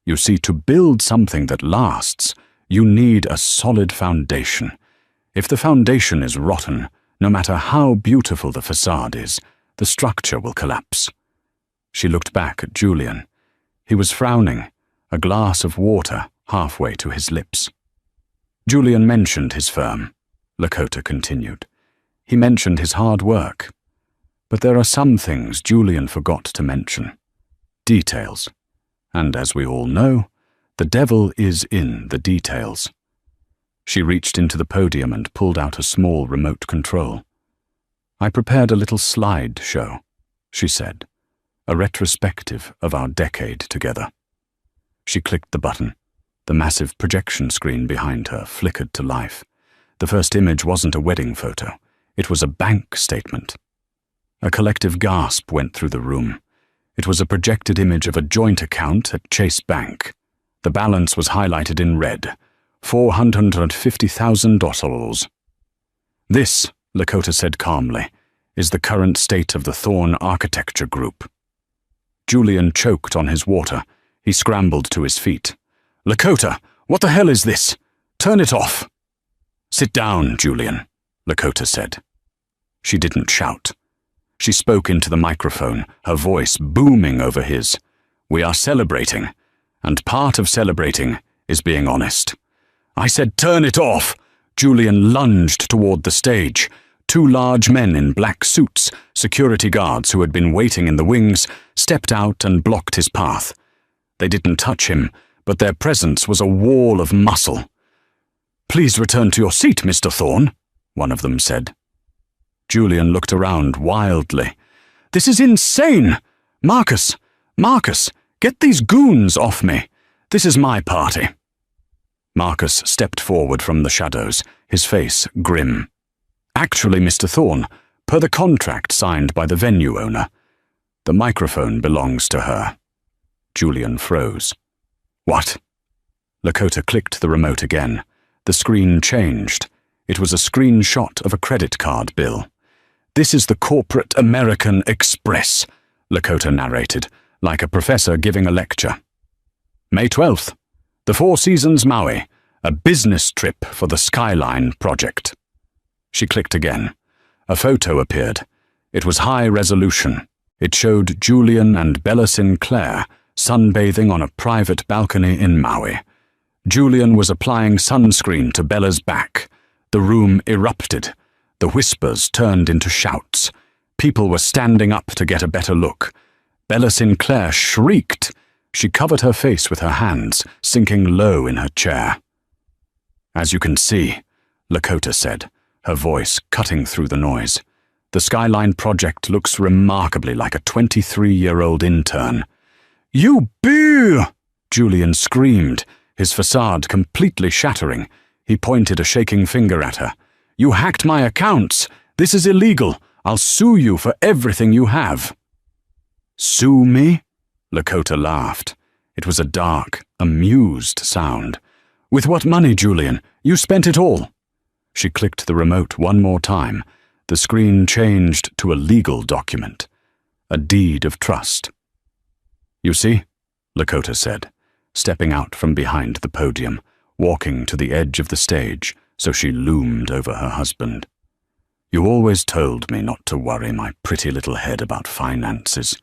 Speaker 1: You see, to build something that lasts, you need a solid foundation. If the foundation is rotten, no matter how beautiful the facade is, the structure will collapse. She looked back at Julian. He was frowning, a glass of water halfway to his lips. Julian mentioned his firm, Lakota continued. He mentioned his hard work. But there are some things Julian forgot to mention. Details. And as we all know, the devil is in the details. She reached into the podium and pulled out a small remote control. "I prepared a little slide show," she said, "a retrospective of our decade together." She clicked the button. The massive projection screen behind her flickered to life. The first image wasn't a wedding photo. It was a bank statement. A collective gasp went through the room. It was a projected image of a joint account at Chase Bank. The balance was highlighted in red, $450,000. "This," Lakota said calmly, "is the current state of the Thorn Architecture Group." Julian choked on his water. He scrambled to his feet. "Lakota, what the hell is this? Turn it off." "Sit down, Julian," Lakota said. She didn't shout. She spoke into the microphone, her voice booming over his. "We are celebrating, and part of celebrating is being honest." "I said turn it off!" Julian lunged toward the stage. 2 large men in black suits, security guards who had been waiting in the wings, stepped out and blocked his path. They didn't touch him, but their presence was a wall of muscle. "Please return to your seat, Mr. Thorn," one of them said. Julian looked around wildly. "This is insane! Marcus, get these goons off me. This is my party." Marcus stepped forward from the shadows, his face grim. "Actually, Mr. Thorn, per the contract signed by the venue owner, the microphone belongs to her." Julian froze. "What?" Lakota clicked the remote again. The screen changed. It was a screenshot of a credit card bill. "This is the Corporate American Express," Lakota narrated, like a professor giving a lecture. "May 12th, the Four Seasons Maui, a business trip for the Skyline project." She clicked again. A photo appeared. It was high resolution. It showed Julian and Bella Sinclair sunbathing on a private balcony in Maui. Julian was applying sunscreen to Bella's back. The room erupted. The whispers turned into shouts. People were standing up to get a better look. Bella Sinclair shrieked. She covered her face with her hands, sinking low in her chair. "As you can see," Lakota said, her voice cutting through the noise, "the Skyline project looks remarkably like a 23-year-old intern." "You boo!" Julian screamed, his facade completely shattering. He pointed a shaking finger at her. "You hacked my accounts. This is illegal. I'll sue you for everything you have." "Sue me?" Lakota laughed. It was a dark, amused sound. "With what money, Julian? You spent it all." She clicked the remote one more time. The screen changed to a legal document, a deed of trust. "You see," Lakota said, stepping out from behind the podium, walking to the edge of the stage so she loomed over her husband. "You always told me not to worry my pretty little head about finances.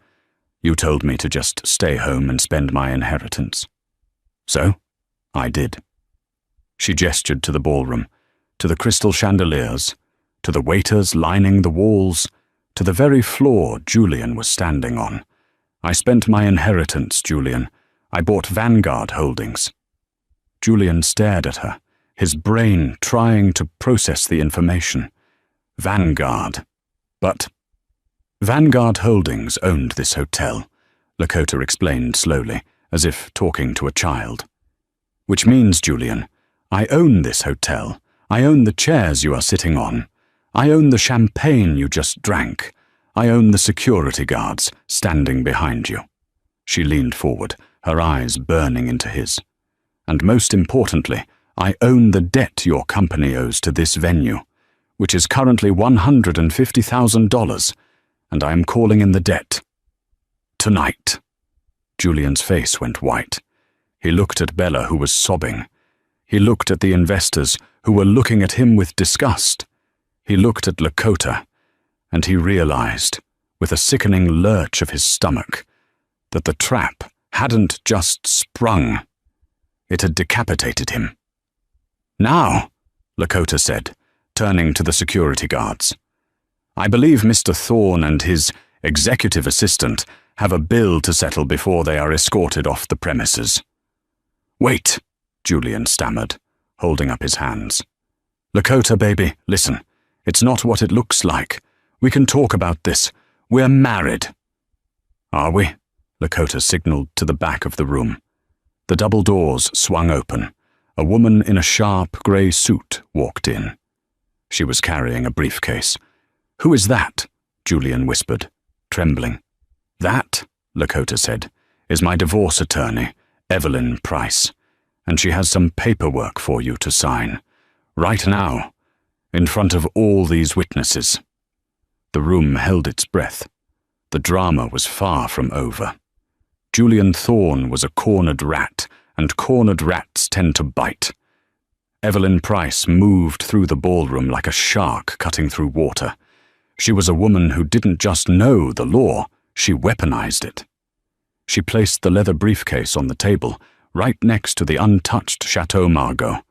Speaker 1: You told me to just stay home and spend my inheritance. So, I did." She gestured to the ballroom, to the crystal chandeliers, to the waiters lining the walls, to the very floor Julian was standing on. "I spent my inheritance, Julian. I bought Vanguard Holdings." Julian stared at her, his brain trying to process the information. Vanguard. But Vanguard Holdings owned this hotel, Lakota explained slowly, as if talking to a child. "Which means, Julian, I own this hotel. I own the chairs you are sitting on. I own the champagne you just drank. I own the security guards standing behind you." She leaned forward, her eyes burning into his. "And most importantly, I own the debt your company owes to this venue, which is currently $150,000, and I am calling in the debt. Tonight." Julian's face went white. He looked at Bella, who was sobbing. He looked at the investors, who were looking at him with disgust. He looked at Lakota, and he realized, with a sickening lurch of his stomach, that the trap hadn't just sprung. It had decapitated him. "Now," Lakota said, turning to the security guards. "I believe Mr. Thorne and his executive assistant have a bill to settle before they are escorted off the premises." "Wait," Julian stammered, holding up his hands. "Lakota, baby, listen. It's not what it looks like. We can talk about this. We're married." "Are we?" Lakota signaled to the back of the room. The double doors swung open. A woman in a sharp grey suit walked in. She was carrying a briefcase. "Who is that?" Julian whispered, trembling. "That," Lakota said, "is my divorce attorney, Evelyn Price, and she has some paperwork for you to sign. Right now, in front of all these witnesses." The room held its breath. The drama was far from over. Julian Thorne was a cornered rat, and cornered rats tend to bite. Evelyn Price moved through the ballroom like a shark cutting through water. She was a woman who didn't just know the law, she weaponized it. She placed the leather briefcase on the table, right next to the untouched Chateau Margaux,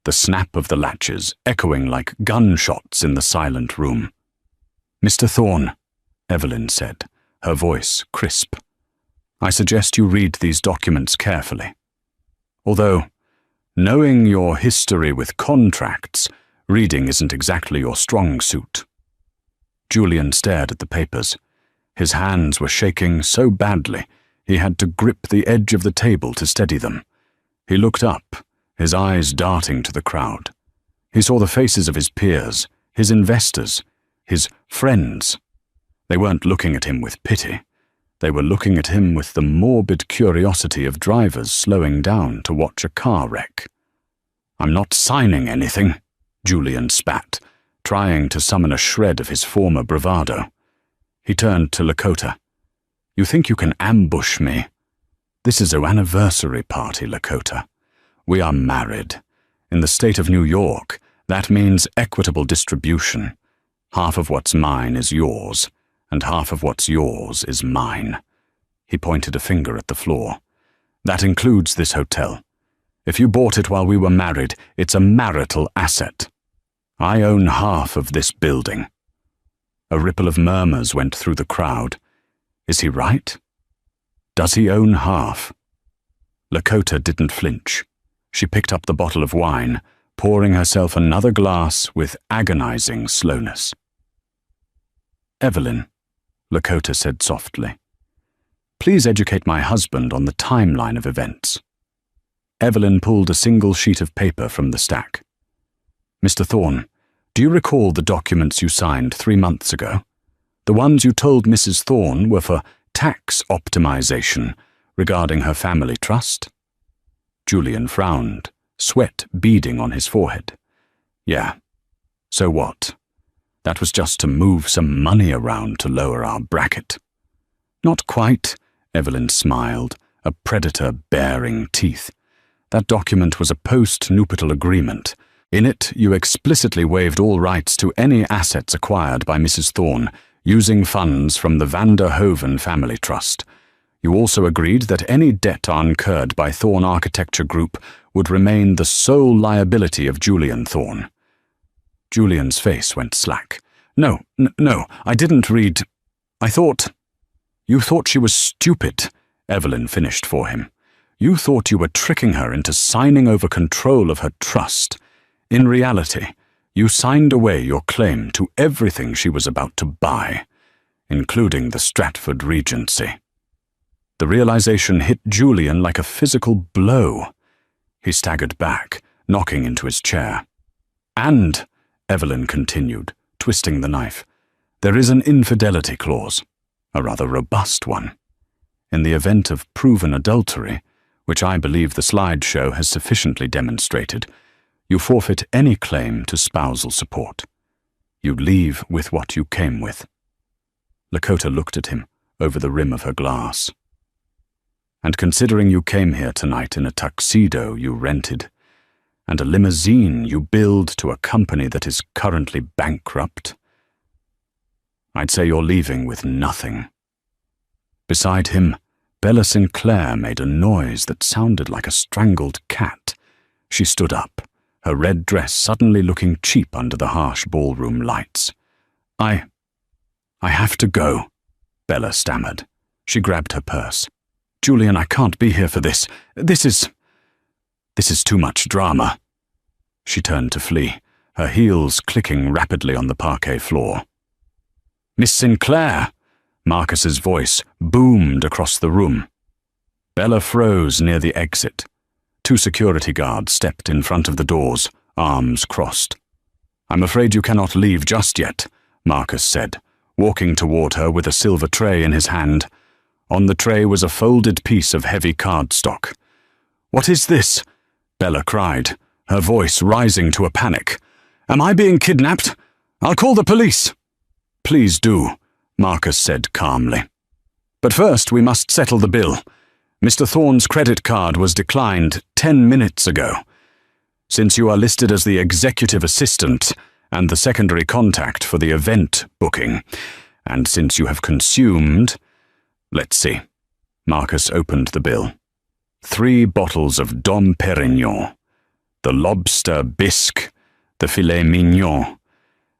Speaker 1: the snap of the latches echoing like gunshots in the silent room. "Mr. Thorne," Evelyn said, her voice crisp, "I suggest you read these documents carefully. Although, knowing your history with contracts, reading isn't exactly your strong suit." Julian stared at the papers. His hands were shaking so badly he had to grip the edge of the table to steady them. He looked up, his eyes darting to the crowd. He saw the faces of his peers, his investors, his friends. They weren't looking at him with pity. They were looking at him with the morbid curiosity of drivers slowing down to watch a car wreck. "I'm not signing anything," Julian spat, trying to summon a shred of his former bravado. He turned to Lakota. "You think you can ambush me? This is an anniversary party, Lakota. We are married. In the state of New York, that means equitable distribution. Half of what's mine is yours, and half of what's yours is mine." He pointed a finger at the floor. "That includes this hotel. If you bought it while we were married, it's a marital asset. I own half of this building." A ripple of murmurs went through the crowd. Is he right? Does he own half? Lakota didn't flinch. She picked up the bottle of wine, pouring herself another glass with agonizing slowness. "Evelyn," Lakota said softly, "please educate my husband on the timeline of events." Evelyn pulled a single sheet of paper from the stack. "Mr. Thorne, do you recall the documents you signed 3 months ago? The ones you told Mrs. Thorne were for tax optimization regarding her family trust?" Julian frowned, sweat beading on his forehead. "Yeah. So what? That was just to move some money around to lower our bracket. Not quite, Evelyn smiled, a predator baring teeth. That document was a post-nuptial agreement. In it, you explicitly waived all rights to any assets acquired by Mrs. Thorne, using funds from the Van der Hoven Family Trust. You also agreed that any debt incurred by Thorne Architecture Group would remain the sole liability of Julian Thorne. Julian's face went slack. No, I didn't read. You thought she was stupid, Evelyn finished for him. You thought you were tricking her into signing over control of her trust. In reality, you signed away your claim to everything she was about to buy, including the Stratford Regency. The realization hit Julian like a physical blow. He staggered back, knocking into his chair. And, Evelyn continued, twisting the knife, there is an infidelity clause, a rather robust one. In the event of proven adultery, which I believe the slideshow has sufficiently demonstrated, you forfeit any claim to spousal support. You leave with what you came with. Lakota looked at him over the rim of her glass. And considering you came here tonight in a tuxedo you rented, and a limousine you billed to a company that is currently bankrupt, I'd say you're leaving with nothing. Beside him, Bella Sinclair made a noise that sounded like a strangled cat. She stood up, her red dress suddenly looking cheap under the harsh ballroom lights. I have to go, Bella stammered. She grabbed her purse. Julian, I can't be here for this. This is too much drama. She turned to flee, her heels clicking rapidly on the parquet floor. Miss Sinclair! Marcus's voice boomed across the room. Bella froze near the exit. 2 security guards stepped in front of the doors, arms crossed. I'm afraid you cannot leave just yet, Marcus said, walking toward her with a silver tray in his hand. On the tray was a folded piece of heavy cardstock. What is this? Bella cried, her voice rising to a panic. Am I being kidnapped? I'll call the police. Please do, Marcus said calmly. But first we must settle the bill. Mr. Thorne's credit card was declined 10 minutes ago. Since you are listed as the executive assistant and the secondary contact for the event booking, and since you have consumed... Let's see. Marcus opened the bill. 3 bottles of Dom Perignon, the lobster bisque, the filet mignon,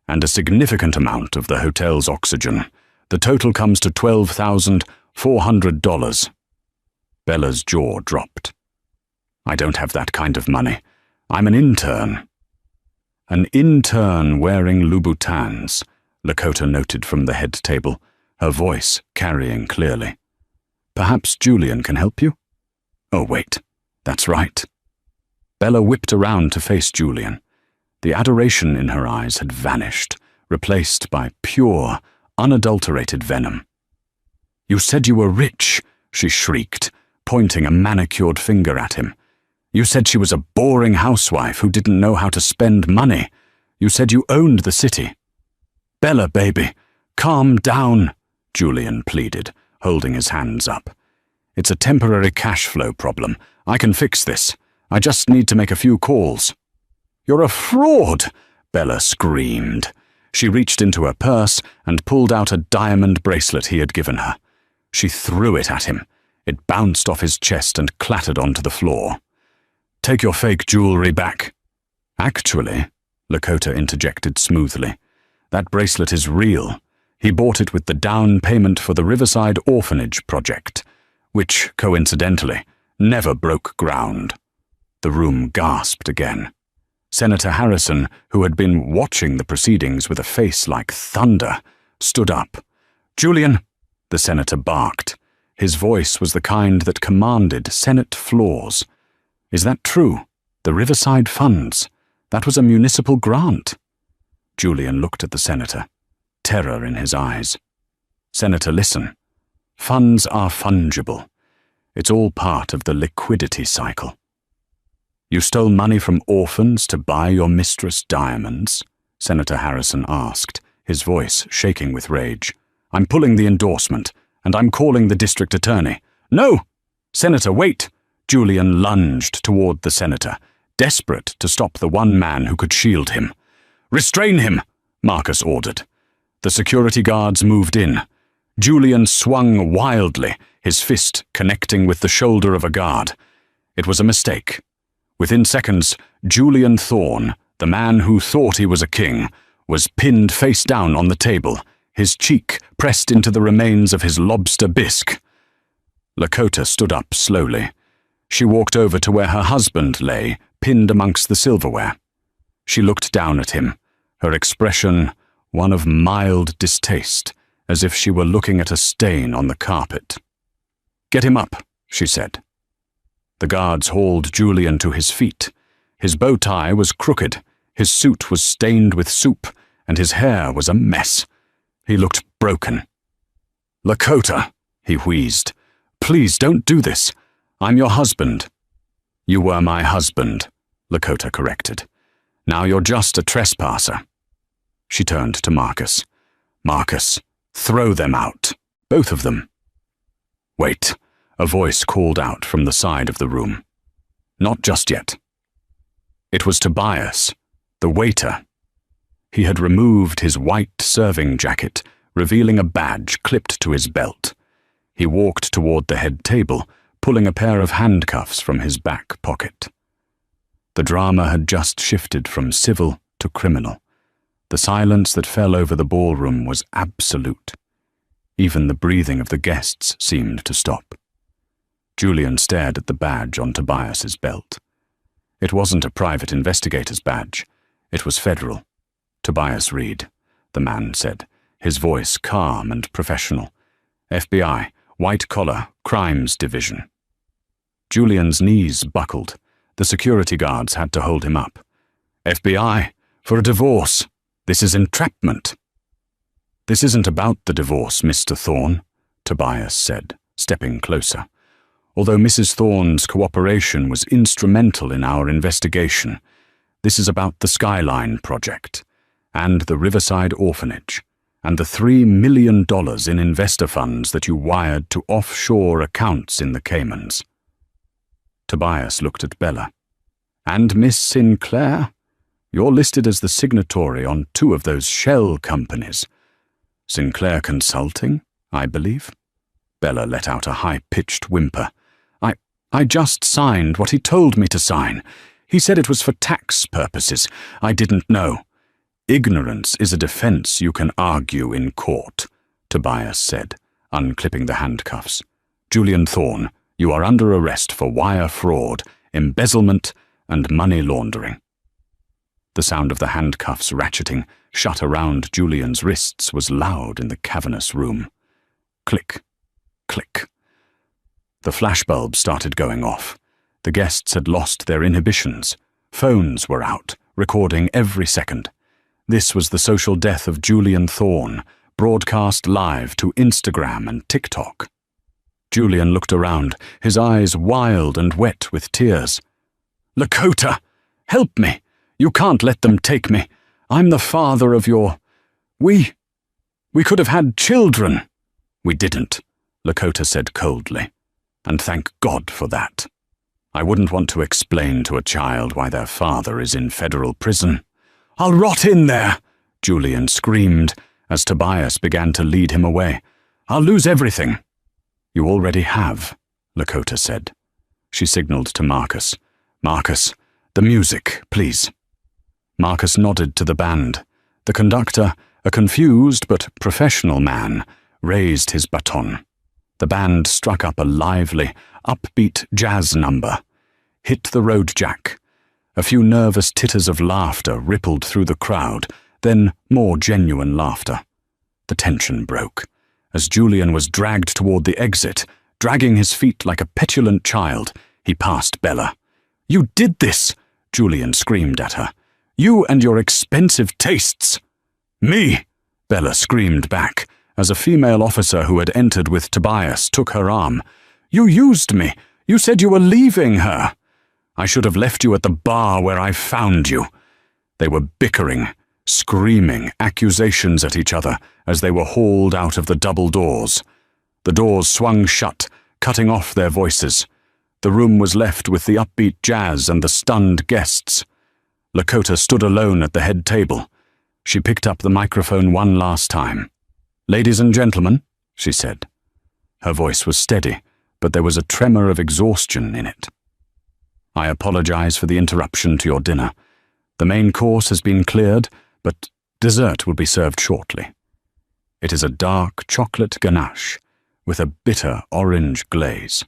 Speaker 1: and a significant amount of the hotel's oxygen. The total comes to $12,400. Bella's jaw dropped. I don't have that kind of money. I'm an intern. An intern wearing Louboutins, Lakota noted from the head table, her voice carrying clearly. Perhaps Julian can help you? Oh, wait. That's right. Bella whipped around to face Julian. The adoration in her eyes had vanished, replaced by pure, unadulterated venom. You said you were rich, she shrieked, pointing a manicured finger at him. You said she was a boring housewife who didn't know how to spend money. You said you owned the city. Bella, baby, calm down, Julian pleaded, holding his hands up. It's a temporary cash flow problem. I can fix this. I just need to make a few calls. You're a fraud, Bella screamed. She reached into her purse and pulled out a diamond bracelet he had given her. She threw it at him. It bounced off his chest and clattered onto the floor. Take your fake jewelry back. Actually, Lakota interjected smoothly, that bracelet is real. He bought it with the down payment for the Riverside Orphanage project, which, coincidentally, never broke ground. The room gasped again. Senator Harrison, who had been watching the proceedings with a face like thunder, stood up. Julian, the senator barked. His voice was the kind that commanded Senate floors. Is that true? The Riverside funds? That was a municipal grant. Julian looked at the senator, terror in his eyes. Senator, listen. Funds are fungible. It's all part of the liquidity cycle. You stole money from orphans to buy your mistress diamonds? Senator Harrison asked, his voice shaking with rage. "I'm pulling the endorsement, and I'm calling the district attorney." "No! Senator, wait!" Julian lunged toward the senator, desperate to stop the one man who could shield him. "Restrain him!" Marcus ordered. The security guards moved in. Julian swung wildly, his fist connecting with the shoulder of a guard. It was a mistake. Within seconds, Julian Thorne, the man who thought he was a king, was pinned face down on the table, his cheek pressed into the remains of his lobster bisque. Lakota stood up slowly. She walked over to where her husband lay, pinned amongst the silverware. She looked down at him, her expression one of mild distaste, as if she were looking at a stain on the carpet. "Get him up," she said. The guards hauled Julian to his feet. His bow tie was crooked, his suit was stained with soup, and his hair was a mess. He looked broken. "Lakota," he wheezed, "please don't do this. I'm your husband." "You were my husband," Lakota corrected. "Now you're just a trespasser." She turned to Marcus. "Marcus, throw them out. Both of them." "Wait," a voice called out from the side of the room. "Not just yet." It was Tobias, the waiter. He had removed his white serving jacket, revealing a badge clipped to his belt. He walked toward the head table, pulling a pair of handcuffs from his back pocket. The drama had just shifted from civil to criminal. The silence that fell over the ballroom was absolute. Even the breathing of the guests seemed to stop. Julian stared at the badge on Tobias's belt. It wasn't a private investigator's badge. It was federal. "Tobias Reed," the man said, his voice calm and professional. "FBI, White Collar, Crimes Division." Julian's knees buckled. The security guards had to hold him up. "FBI, for a divorce. This is entrapment." "This isn't about the divorce, Mr. Thorne," Tobias said, stepping closer. "Although Mrs. Thorne's cooperation was instrumental in our investigation, this is about the Skyline Project, and the Riverside Orphanage, and the $3 million in investor funds that you wired to offshore accounts in the Caymans." Tobias looked at Bella. "And Miss Sinclair? You're listed as the signatory on 2 of those shell companies. Sinclair Consulting, I believe?" Bella let out a high-pitched whimper. I just signed what he told me to sign. He said it was for tax purposes. I didn't know." "Ignorance is a defense you can argue in court," Tobias said, unclipping the handcuffs. "Julian Thorne, you are under arrest for wire fraud, embezzlement, and money laundering." The sound of the handcuffs ratcheting shut around Julian's wrists was loud in the cavernous room. Click, click. The flashbulb started going off. The guests had lost their inhibitions. Phones were out, recording every second. This was the social death of Julian Thorne, broadcast live to Instagram and TikTok. Julian looked around, his eyes wild and wet with tears. "Lakota, help me! You can't let them take me. I'm the father of your... We could have had children." "We didn't," Lakota said coldly. "And thank God for that. I wouldn't want to explain to a child why their father is in federal prison." "I'll rot in there," Julian screamed as Tobias began to lead him away. "I'll lose everything." "You already have," Lakota said. She signaled to Marcus. "Marcus, the music, please." Marcus nodded to the band. The conductor, a confused but professional man, raised his baton. The band struck up a lively, upbeat jazz number. "Hit the Road Jack." A few nervous titters of laughter rippled through the crowd, then more genuine laughter. The tension broke. As Julian was dragged toward the exit, dragging his feet like a petulant child, he passed Bella. "You did this!" Julian screamed at her. "You and your expensive tastes!" "Me!" Bella screamed back, as a female officer who had entered with Tobias took her arm. "You used me! You said you were leaving her!" "I should have left you at the bar where I found you." They were bickering, screaming accusations at each other as they were hauled out of the double doors. The doors swung shut, cutting off their voices. The room was left with the upbeat jazz and the stunned guests. Lakota stood alone at the head table. She picked up the microphone one last time. "Ladies and gentlemen," she said. Her voice was steady, but there was a tremor of exhaustion in it. "I apologize for the interruption to your dinner. The main course has been cleared, but dessert will be served shortly. It is a dark chocolate ganache with a bitter orange glaze."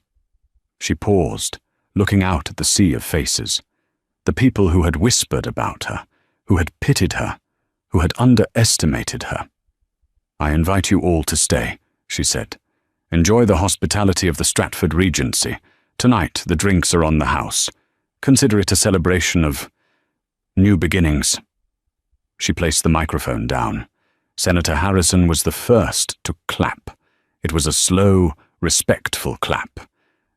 Speaker 1: She paused, looking out at the sea of faces. The people who had whispered about her, who had pitied her, who had underestimated her. "I invite you all to stay," she said. "Enjoy the hospitality of the Stratford Regency. Tonight the drinks are on the house. Consider it a celebration of new beginnings." She placed the microphone down. Senator Harrison was the first to clap. It was a slow, respectful clap.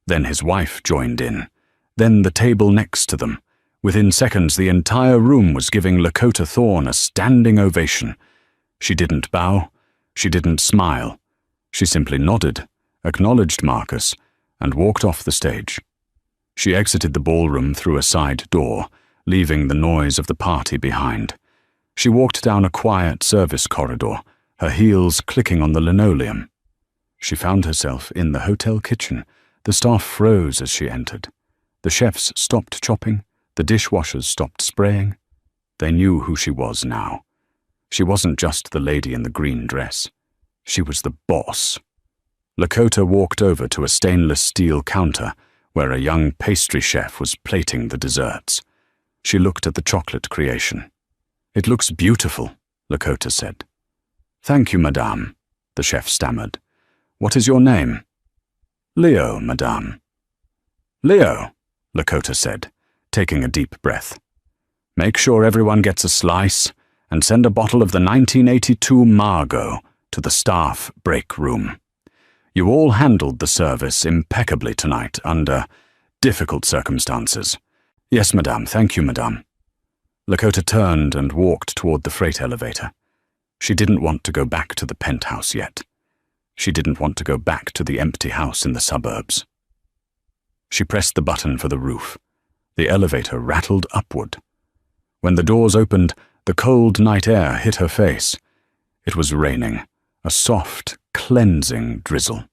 Speaker 1: Then his wife joined in. Then the table next to them. Within seconds, the entire room was giving Lakota Thorne a standing ovation. She didn't bow. She didn't smile. She simply nodded, acknowledged Marcus, and walked off the stage. She exited the ballroom through a side door, leaving the noise of the party behind. She walked down a quiet service corridor, her heels clicking on the linoleum. She found herself in the hotel kitchen. The staff froze as she entered. The chefs stopped chopping. The dishwashers stopped spraying. They knew who she was now. She wasn't just the lady in the green dress. She was the boss. Lakota walked over to a stainless steel counter where a young pastry chef was plating the desserts. She looked at the chocolate creation. "It looks beautiful," Lakota said. "Thank you, madame," the chef stammered. "What is your name?" "Leo, madame." "Leo," Lakota said, taking a deep breath. "Make sure everyone gets a slice, and send a bottle of the 1982 Margot to the staff break room. You all handled the service impeccably tonight under difficult circumstances." "Yes, madame. Thank you, madame." Lakota turned and walked toward the freight elevator. She didn't want to go back to the penthouse yet. She didn't want to go back to the empty house in the suburbs. She pressed the button for the roof. The elevator rattled upward. When the doors opened, the cold night air hit her face. It was raining, a soft, cleansing drizzle.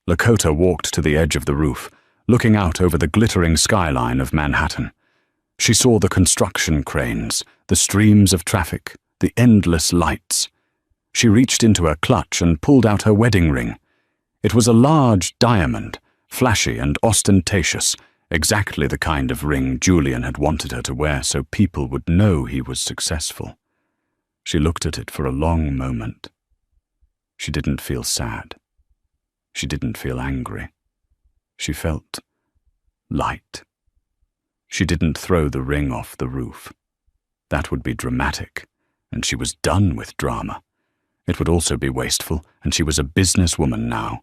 Speaker 1: Lakota walked to the edge of the roof, looking out over the glittering skyline of Manhattan. She saw the construction cranes, the streams of traffic, the endless lights. She reached into her clutch and pulled out her wedding ring. It was a large diamond, flashy and ostentatious, exactly the kind of ring Julian had wanted her to wear so people would know he was successful. She looked at it for a long moment. She didn't feel sad. She didn't feel angry. She felt light. She didn't throw the ring off the roof. That would be dramatic, and she was done with drama. It would also be wasteful, and she was a businesswoman now.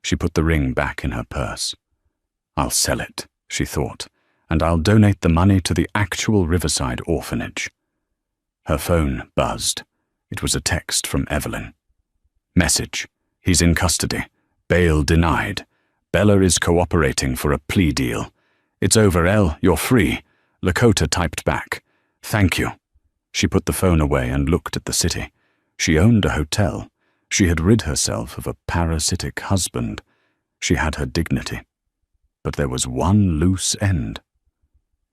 Speaker 1: She put the ring back in her purse. "I'll sell it," she thought, "and I'll donate the money to the actual Riverside orphanage." Her phone buzzed. It was a text from Evelyn. Message: "He's in custody. Bail denied. Bella is cooperating for a plea deal. It's over, Elle. You're free." Lakota typed back, "Thank you." She put the phone away and looked at the city. She owned a hotel. She had rid herself of a parasitic husband. She had her dignity. But there was one loose end.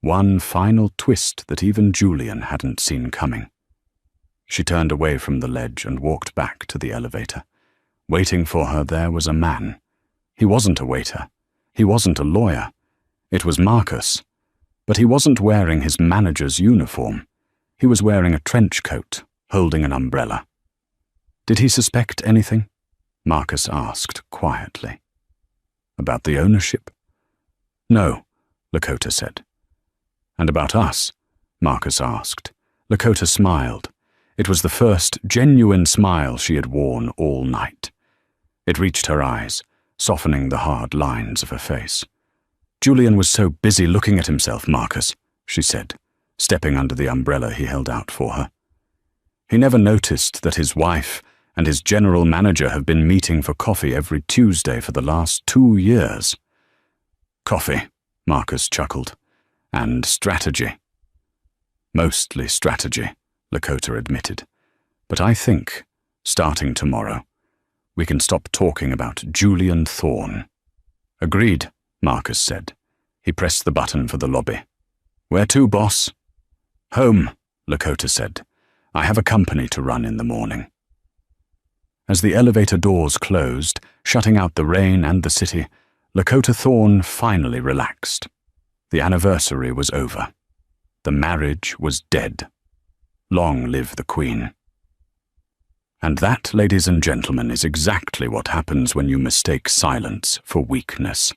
Speaker 1: One final twist that even Julian hadn't seen coming. She turned away from the ledge and walked back to the elevator. Waiting for her there was a man. He wasn't a waiter. He wasn't a lawyer. It was Marcus. But he wasn't wearing his manager's uniform. He was wearing a trench coat, holding an umbrella. "Did he suspect anything?" Marcus asked quietly. "About the ownership?" "No," Lakota said. "And about us?" Marcus asked. Lakota smiled. It was the first genuine smile she had worn all night. It reached her eyes, softening the hard lines of her face. "Julian was so busy looking at himself, Marcus," she said. stepping under the umbrella he held out for her. He never noticed that his wife and his general manager have been meeting for coffee every Tuesday for the last 2 years. Coffee, Marcus chuckled, and strategy. Mostly strategy, Lakota admitted. But I think, starting tomorrow, we can stop talking about Julian Thorne. Agreed, Marcus said. He pressed the button for the lobby. Where to, boss? Home, Lakota said. I have a company to run in the morning. As the elevator doors closed, shutting out the rain and the city, Lakota Thorne finally relaxed. The anniversary was over. The marriage was dead. Long live the Queen. And that, ladies and gentlemen, is exactly what happens when you mistake silence for weakness.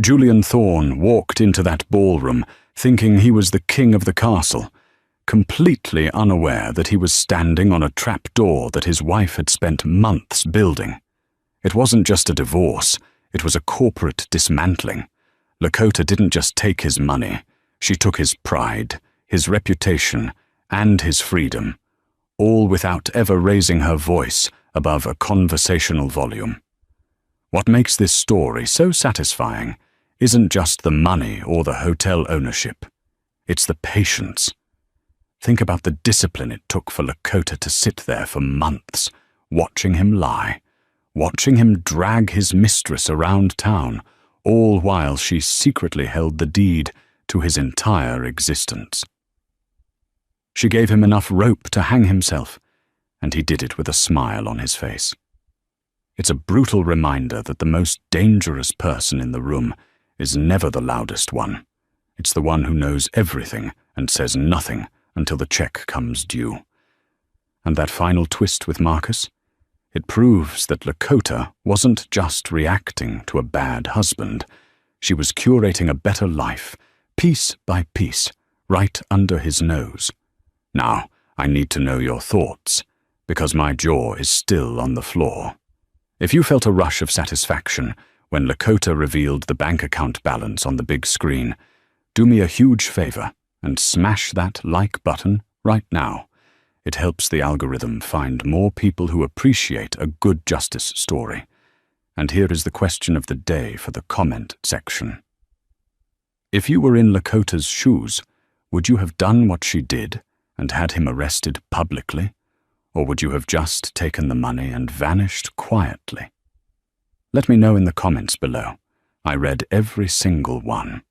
Speaker 1: Julian Thorne walked into that ballroom thinking he was the king of the castle, completely unaware that he was standing on a trapdoor that his wife had spent months building. It wasn't just a divorce, it was a corporate dismantling. Lakota didn't just take his money, she took his pride, his reputation, and his freedom, all without ever raising her voice above a conversational volume. What makes this story so satisfying isn't just the money or the hotel ownership. It's the patience. Think about the discipline it took for Lakota to sit there for months, watching him lie, watching him drag his mistress around town, all while she secretly held the deed to his entire existence. She gave him enough rope to hang himself, and he did it with a smile on his face. It's a brutal reminder that the most dangerous person in the room is never the loudest one. It's the one who knows everything and says nothing until the check comes due. And that final twist with Marcus? It proves that Lakota wasn't just reacting to a bad husband. She was curating a better life, piece by piece, right under his nose. Now, I need to know your thoughts, because my jaw is still on the floor. If you felt a rush of satisfaction when Lakota revealed the bank account balance on the big screen, do me a huge favor and smash that like button right now. It helps the algorithm find more people who appreciate a good justice story. And here is the question of the day for the comment section. If you were in Lakota's shoes, would you have done what she did and had him arrested publicly? Or would you have just taken the money and vanished quietly? Let me know in the comments below. I read every single one.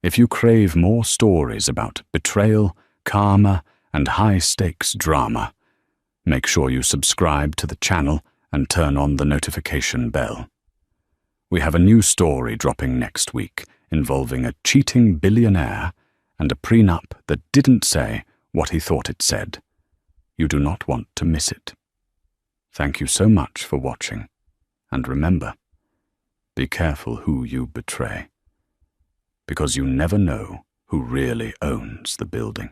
Speaker 1: If you crave more stories about betrayal, karma, and high-stakes drama, make sure you subscribe to the channel and turn on the notification bell. We have a new story dropping next week involving a cheating billionaire and a prenup that didn't say what he thought it said. You do not want to miss it. Thank you so much for watching. And remember, be careful who you betray, because you never know who really owns the building.